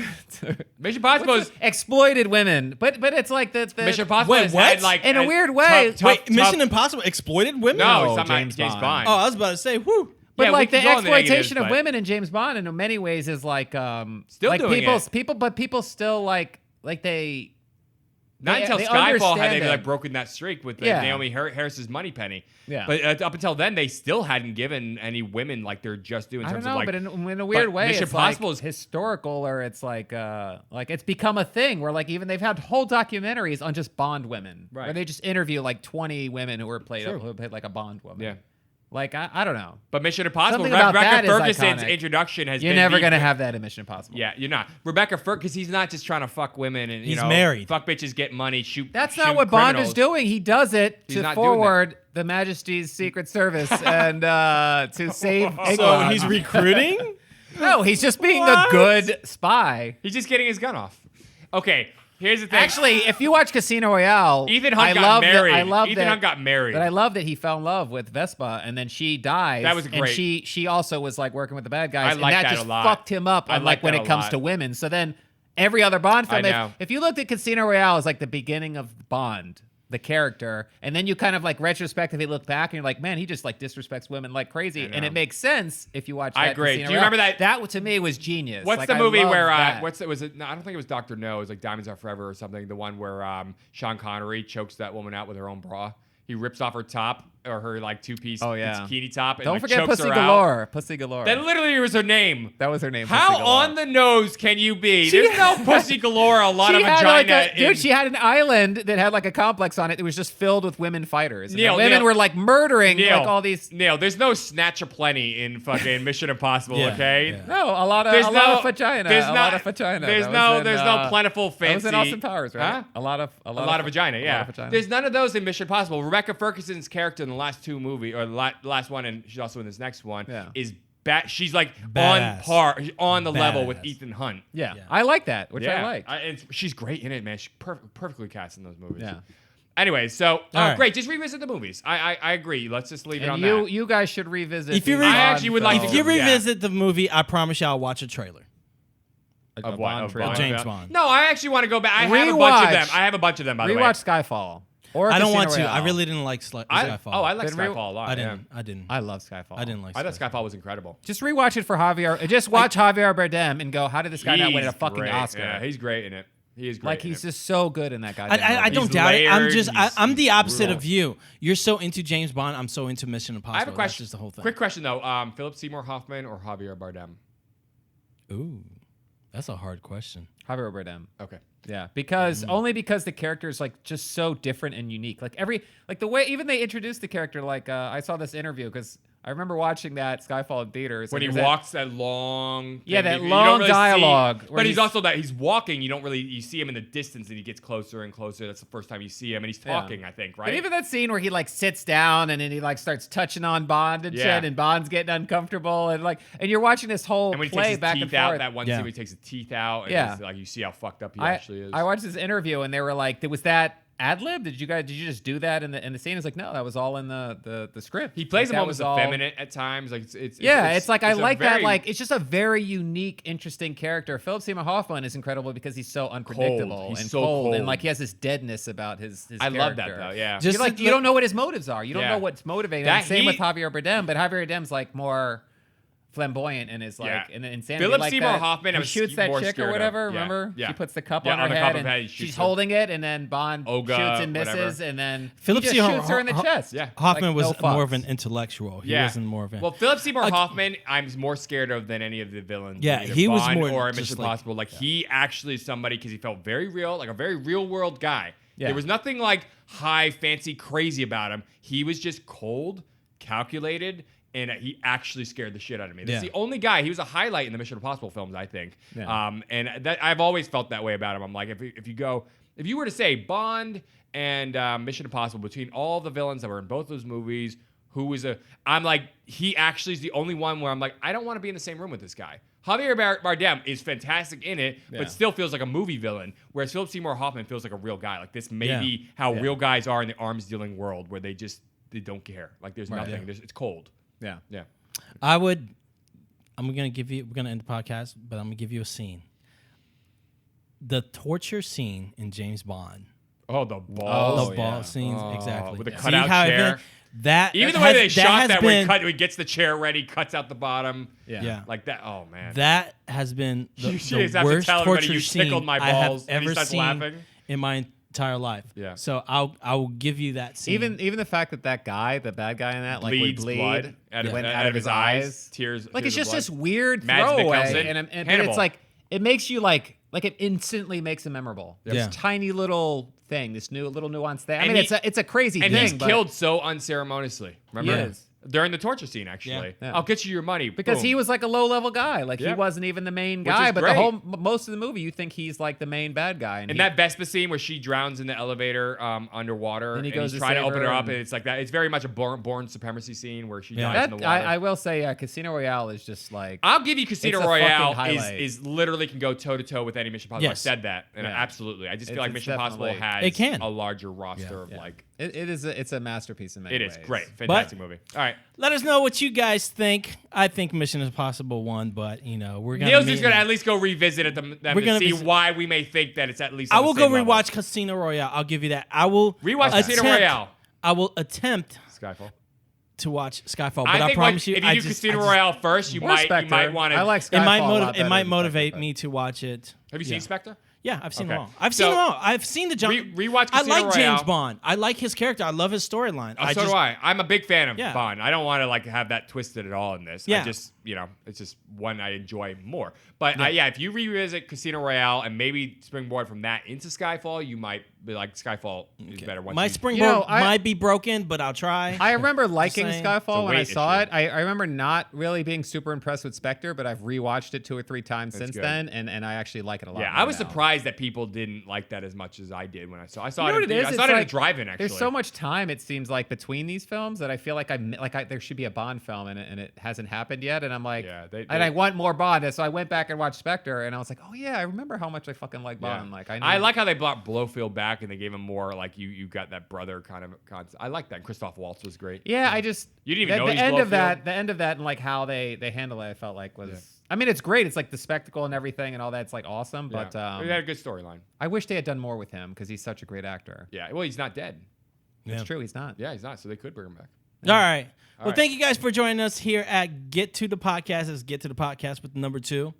S5: Mission Impossible is
S6: exploited women, but it's like the
S5: Mission Impossible
S7: Wait,
S5: has
S7: what?
S5: had like
S6: In a weird way.
S7: Wait, Mission Impossible exploited women?
S5: No,
S6: No,
S5: it's not
S6: James
S5: James
S6: Bond.
S5: Bond.
S7: Oh, I was about to say, whoo.
S6: But
S5: Yeah, we
S6: like the
S5: can go on the
S6: exploitation
S5: negatives,
S6: of
S5: but-
S6: women in James Bond in many ways is like
S5: Still
S6: like
S5: doing it.
S6: people still like
S5: Not until
S6: they
S5: Skyfall had
S6: understand
S5: they
S6: it.
S5: like broken that streak with
S6: Yeah.
S5: Naomi Harris's Moneypenny.
S6: Yeah.
S5: But up until then, they still hadn't given any women like they're just doing. In
S6: I don't
S5: terms
S6: know,
S5: of like,
S6: but in a weird way,
S5: Mission
S6: it's
S5: Impossible
S6: like
S5: is
S6: historical, or it's like it's become a thing where like even they've had whole documentaries on just Bond women,
S5: Right.
S6: where they just interview like 20 women who played like a Bond woman.
S5: Yeah.
S6: Like I don't know.
S5: But Mission Impossible,
S6: Something about that
S5: Rebecca
S6: is
S5: Ferguson's
S6: iconic.
S5: introduction has
S6: You're
S5: been
S6: never
S5: the-
S6: gonna have that in Mission Impossible.
S5: Yeah, you're not. Rebecca Ferguson, because he's not just trying to fuck women and
S7: He's married.
S5: fuck bitches, get money, shoot.
S6: That's
S5: shoot
S6: not what Bond is
S5: criminals.
S6: doing. He does it
S5: He's
S6: to
S5: not doing that.
S6: forward the Majesty's Secret Service and to save
S7: So
S6: England.
S7: he's recruiting?
S6: No, he's just being a good spy.
S5: He's just getting his gun off. Okay, here's the thing.
S6: Actually, if you watch Casino Royale,
S5: Ethan Hunt
S6: I
S5: got
S6: love
S5: married.
S6: That, I love
S5: Ethan
S6: that,
S5: Hunt got married.
S6: But I love that he fell in love with Vespa, and then she dies.
S5: That was
S6: And
S5: great.
S6: she also was like working with the bad guys,
S5: I
S6: and
S5: like
S6: that
S5: that
S6: just
S5: a lot.
S6: fucked him up.
S5: I
S6: On
S5: like
S6: like when
S5: that
S6: it
S5: a
S6: comes
S5: lot.
S6: to women. So then every other Bond film,
S5: I know.
S6: if you looked at Casino Royale as like the beginning of Bond, the character, and then you kind of like retrospectively look back and you're like, man, he just like disrespects women like crazy, and it makes sense if you watch.
S5: I
S6: that
S5: agree.
S6: Casino
S5: Do you
S6: Royale.
S5: remember that-
S6: That to me was genius.
S5: What's
S6: Like,
S5: the
S6: I
S5: movie
S6: love
S5: where
S6: that.
S5: was it? No, I don't think it was Dr. No. It was like Diamonds Are Forever or something. The one where Sean Connery chokes that woman out with her own bra. He rips off her top or her like two-piece bikini top and
S6: Don't
S5: like,
S6: forget
S5: chokes
S6: Pussy
S5: her out.
S6: Galore. Pussy Galore.
S5: That literally was her name.
S6: That was her name.
S5: How
S6: Pussy Galore.
S5: on the nose can you be? There's no Pussy Galore, a lot of
S6: had
S5: vagina.
S6: like dude, she had an island that had like a complex on it that was just filled with women fighters. And the
S5: Neil,
S6: women
S5: Neil.
S6: were like murdering
S5: Neil,
S6: like all these.
S5: Neil, there's no Snatch Aplenty in fucking Mission Impossible,
S7: Yeah,
S5: okay?
S7: yeah.
S6: No, a lot of
S5: There's
S6: vagina.
S5: There's
S6: a
S5: not,
S6: lot of vagina.
S5: There's
S6: That
S5: no
S6: was in,
S5: there's no plentiful fancy.
S6: That was in Austin Powers, right?
S5: Huh?
S6: A lot of
S5: A lot of vagina, yeah.
S6: vagina.
S5: There's none of those in Mission Impossible. Rebecca Ferguson's character in the last two movies, or the last one, and she's also in this next one,
S6: Yeah.
S5: is she's like
S7: Badass.
S5: on par, on the level with
S7: Badass.
S5: Ethan Hunt.
S6: yeah.
S7: Yeah.
S6: I like that, which I like.
S5: She's great in it, man. She's perfectly cast in those movies.
S6: Yeah.
S5: Anyway, so
S7: right.
S5: great. Just revisit the movies. I agree. Let's just leave it on
S6: And
S5: that.
S6: you guys should revisit.
S7: If you
S6: these
S7: re- I
S6: Bond
S5: actually would like
S6: films.
S7: If you
S5: Yeah.
S7: revisit the movie, I promise you I'll watch a trailer.
S6: A
S5: Of
S6: Bond
S5: what?
S6: trailer.
S7: James Bond.
S5: No, I actually want to go back. I have a bunch of them.
S6: Rewatch.
S5: I have a bunch of them, by the way.
S6: Rewatch Skyfall. Or
S7: I don't
S6: Casino
S7: want to.
S6: Royale.
S7: I really didn't like Skyfall.
S5: I like
S6: Then
S5: Skyfall a lot.
S7: I
S5: yeah.
S7: didn't. I didn't.
S6: I love Skyfall.
S7: I didn't like
S5: I thought
S7: Skyfall.
S5: Skyfall was incredible.
S6: Just rewatch it for Javier. Just watch Javier Bardem and go, how did this guy not win a fucking
S5: great.
S6: Oscar?
S5: Yeah, he's great in it. He is great.
S6: Like
S5: in
S6: he's
S5: it.
S6: just so good in that goddamn
S7: I
S6: movie.
S7: don't
S5: He's
S7: doubt it. I'm
S5: layered,
S7: just.
S5: he's-
S7: I'm the
S5: he's
S7: opposite
S5: brutal.
S7: of you. You're so into James Bond. I'm so into Mission Impossible.
S5: I have a question.
S7: That's just the whole thing.
S5: Quick question though. Philip Seymour Hoffman or Javier Bardem?
S7: Ooh, that's a hard question.
S6: Javier Bardem.
S5: Okay.
S6: Yeah, because
S5: Mm.
S6: only because the character is like just so different and unique. Like the way even they introduced the character. Like I saw this interview because I remember watching that Skyfall in theaters
S5: When
S6: and
S5: he
S6: there's that-
S5: walks that long,
S6: Yeah,
S5: thing,
S6: that
S5: you
S6: long
S5: don't really see-
S6: dialogue where
S5: but he's
S6: he's-
S5: also that he's walking. You don't really you see him in the distance, and he gets closer and closer. That's the first time you see him, and he's
S6: Yeah.
S5: talking. I think, right?
S6: But even that scene where he like sits down and then he like starts touching on Bond and
S5: Yeah.
S6: shit, and Bond's getting uncomfortable and and you're watching this whole
S5: and when he
S6: play
S5: takes his
S6: back
S5: teeth
S6: and
S5: out,
S6: forth.
S5: that one
S7: Yeah.
S5: scene where he takes his teeth out, and
S6: Yeah.
S5: it's like you see how fucked up he
S6: I
S5: actually is.
S6: I watched this interview and they were like, "Was that ad lib? Did you just do that in the scene?" It's like, no, that was all in the script.
S5: he plays
S6: Like,
S5: him
S6: that
S5: almost
S6: was all-
S5: effeminate at times. Like it's
S6: It's like I
S5: a
S6: like that.
S5: very
S6: Like it's just a very unique, interesting character. Philip Seymour Hoffman is incredible because he's so unpredictable
S5: He's
S6: and
S5: so
S6: cold,
S5: cold.
S6: and like he has this deadness about his
S5: I love that
S6: character.
S5: though. Yeah.
S7: Just
S6: You don't know what his motives are. You don't
S5: Yeah.
S6: know what's motivating
S5: That
S6: him. Same with
S5: he-
S6: Javier Bardem, but Javier Bardem's like more flamboyant and is like
S5: Yeah.
S6: in insanity.
S5: Philip
S6: like
S5: Seymour
S6: that.
S5: Hoffman,
S6: He
S5: I'm
S6: shoots that
S5: more
S6: chick
S5: scared
S6: or
S5: of.
S6: whatever.
S5: Yeah.
S6: Remember?
S5: Yeah.
S6: She puts the cup
S5: Yeah,
S6: on her
S5: on the
S6: head
S5: cup of
S6: and
S5: head, he shoots
S6: she's
S5: her.
S6: holding it, and then Bond
S5: Olga,
S6: shoots and misses,
S5: whatever.
S6: and then
S7: Philip
S6: he just
S7: Seymour
S6: shoots her in the chest.
S5: Yeah.
S7: Hoffman
S6: Like,
S7: was
S6: no
S7: more of
S6: fucks.
S7: an intellectual. He
S5: Yeah.
S7: wasn't more of a.
S5: Well, Philip Seymour Hoffman, I'm more scared of than any of the villains.
S7: Yeah,
S5: either
S7: he was
S5: Bond
S7: more
S5: or
S7: just
S5: Mission
S7: like-
S5: Impossible. Like he actually is somebody because he felt very real, like a very real world guy.
S6: Yeah.
S5: There was nothing like high, fancy, crazy about him. He was just cold, calculated, and he actually scared the shit out of me. That's
S7: Yeah.
S5: the only guy. He was a highlight in the Mission Impossible films, I think.
S6: Yeah.
S5: And that I've always felt that way about him. I'm like, if you were to say Bond and Mission Impossible between all the villains that were in both those movies, I'm like, he actually is the only one where I'm like, I don't want to be in the same room with this guy. Javier Bardem is fantastic in it,
S6: Yeah.
S5: but still feels like a movie villain, whereas Philip Seymour Hoffman feels like a real guy. Like this may
S7: Yeah.
S5: be how
S6: Yeah.
S5: real guys are in the arms dealing world, where they don't care. Like there's
S6: Right.
S5: nothing.
S7: Yeah.
S5: It's cold.
S6: Yeah.
S5: Yeah.
S7: We're gonna end the podcast, but I'm gonna give you a scene. The torture scene in James Bond.
S5: Oh, the balls.
S7: The ball
S6: yeah.
S7: scenes,
S5: Oh,
S7: exactly.
S5: with the
S7: See
S5: cutout
S7: how
S5: chair.
S7: That
S5: Even the
S7: has-
S5: way they shot
S7: has
S5: that,
S7: been,
S5: when he gets the chair ready, cuts out the bottom.
S6: Yeah.
S5: Like that. Oh, man.
S7: that has been the,
S5: You
S7: the
S5: just have to
S7: worst
S5: tell everybody
S7: torture
S5: you
S7: scene
S5: tickled my
S7: I have
S5: balls, and he
S7: ever
S5: starts
S7: seen
S5: laughing.
S7: in my entire life.
S5: Yeah.
S7: So I will give you that scene.
S6: Even the fact that guy, the bad guy in that, like
S5: Bleeds
S6: would bleed
S5: blood
S6: out of his eyes.
S5: Tears.
S6: Like it's
S5: tears
S6: just
S5: of blood.
S6: this weird
S5: Mads
S6: throwaway,
S5: Mikkelsen,
S6: and but
S5: Hannibal.
S6: it's like it makes you like it instantly makes him memorable.
S7: Yeah.
S6: This tiny little thing, this new little nuanced thing. I
S5: And
S6: mean,
S5: he-
S6: it's a crazy
S5: And
S6: thing.
S5: he's
S6: but-
S5: killed so unceremoniously. Remember?
S6: Yes.
S5: During the torture scene, actually.
S6: Yeah.
S5: I'll get you your money.
S6: because
S5: Boom.
S6: he was like a low level guy. Like he
S5: Yep.
S6: wasn't even the main
S5: Which
S6: guy,
S5: is
S6: but
S5: great.
S6: most of the movie you think he's like the main bad guy.
S5: And that Vespa scene where she drowns in the elevator underwater,
S6: And
S5: and
S6: he goes
S5: he's
S6: to
S5: trying to
S6: save
S5: open
S6: her
S5: her up,
S6: and-
S5: and it's like that. It's very much a born supremacy scene where she
S7: Yeah.
S5: dies in the water.
S6: I will say, Casino Royale is just like
S5: I'll give you Casino
S6: It's a
S5: Royale
S6: fucking
S5: is,
S6: highlight.
S5: is literally can go toe to toe with any Mission Impossible.
S7: Yes.
S5: I've said that, and
S6: Yeah.
S5: absolutely. I just feel
S6: It's-
S5: like
S6: it's
S5: Mission Impossible
S6: definitely-
S5: has
S7: It can.
S5: a larger roster of
S6: Yeah.
S5: like.
S6: it's a masterpiece in many
S5: It
S6: ways.
S5: is great, fantastic movie. All right,
S7: Let us know what you guys think. I think Mission Impossible won, but we're gonna.
S5: Neil's
S7: meet
S5: just gonna
S7: in-
S5: at least go revisit it them
S7: We're
S5: to
S7: gonna
S5: see
S7: be-
S5: why we may think that it's at least.
S7: I
S5: on the
S7: will go
S5: same level.
S7: rewatch Casino Royale. I'll give you that. I will
S5: Rewatch Casino
S7: attempt-
S5: Royale.
S7: I will attempt
S5: Skyfall.
S7: to watch Skyfall, but
S5: I
S7: I
S5: think
S7: promise you,
S5: if you
S7: I
S5: do
S7: just-
S5: Casino
S7: I just-
S5: Royale first, you
S6: Or
S5: might
S6: Spectre.
S5: want to.
S6: I like Skyfall
S7: It might
S6: a lot better
S7: might
S6: than
S7: motivate
S6: Spectre,
S7: me to watch it.
S5: Have you seen Spectre?
S7: Yeah, I've seen them
S5: Okay.
S7: all. I've
S5: So,
S7: seen them all. I've seen the John.
S5: rewatch
S7: I
S5: Casino
S7: like James
S5: Royale.
S7: Bond. I like his character. I love his storyline.
S5: Oh, so do I. I'm a big fan of
S7: Yeah.
S5: Bond. I don't want to like have that twisted at all in this.
S7: Yeah.
S5: I just, it's just one I enjoy more. But if you revisit Casino Royale and maybe springboard from that into Skyfall, you might be like Skyfall is better. Once
S7: My
S5: you-
S7: springboard
S6: I-
S7: might be broken, but I'll try.
S6: I remember liking
S7: saying.
S5: It's a
S6: Skyfall when I
S5: weight
S6: saw
S5: issue.
S6: it. I remember not really being super impressed with Spectre, but I've rewatched it 2 or 3 times since
S5: good.
S6: then, and I actually like it a lot.
S5: Yeah,
S6: more
S5: I was
S6: now.
S5: surprised that people didn't like that as much as I did when I saw. I saw
S6: You know
S5: it.
S6: what it is?
S5: I
S6: It's
S5: saw it in a
S6: like,
S5: drive-in. Actually,
S6: There's so much time it seems like between these films that I feel like there should be a Bond film and it hasn't happened yet, and I'm like,
S5: Yeah,
S6: and I want more Bond, and so I went back and watched Spectre, and I was like, oh yeah, I remember how much I fucking like Bond. Like
S5: I like how they brought Blofeld back and they gave him more like you got that brother kind of concept. I like that. Christoph Waltz was great.
S6: Yeah, I just
S5: You didn't even know
S6: the
S5: he's
S6: end of
S5: Blofeld?
S6: the end of that and like how they handle it. I felt like was. I mean, it's great. It's like the spectacle and everything and all that's like awesome.
S5: Yeah.
S6: But
S5: He had a good storyline.
S6: I wish they had done more with him because he's such a great actor.
S5: Yeah, well, he's not dead.
S6: It's true, he's not.
S5: Yeah, he's not. So they could bring him back.
S7: All right. Well,
S5: right.
S7: thank you guys for joining us here at Get to the Podcast. Let's Get to the Podcast with number 2.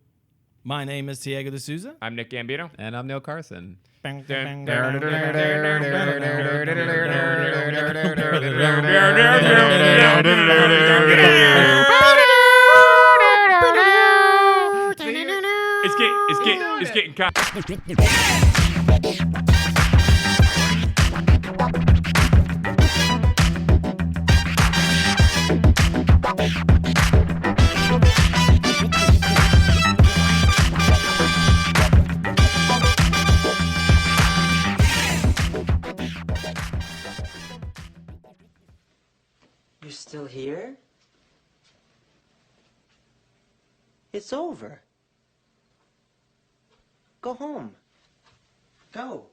S7: My name is Diego de Souza.
S5: I'm Nick Gambino.
S6: And I'm Neil Carson.
S5: It's getting caught.
S9: You're still here? It's over. Go home. Go.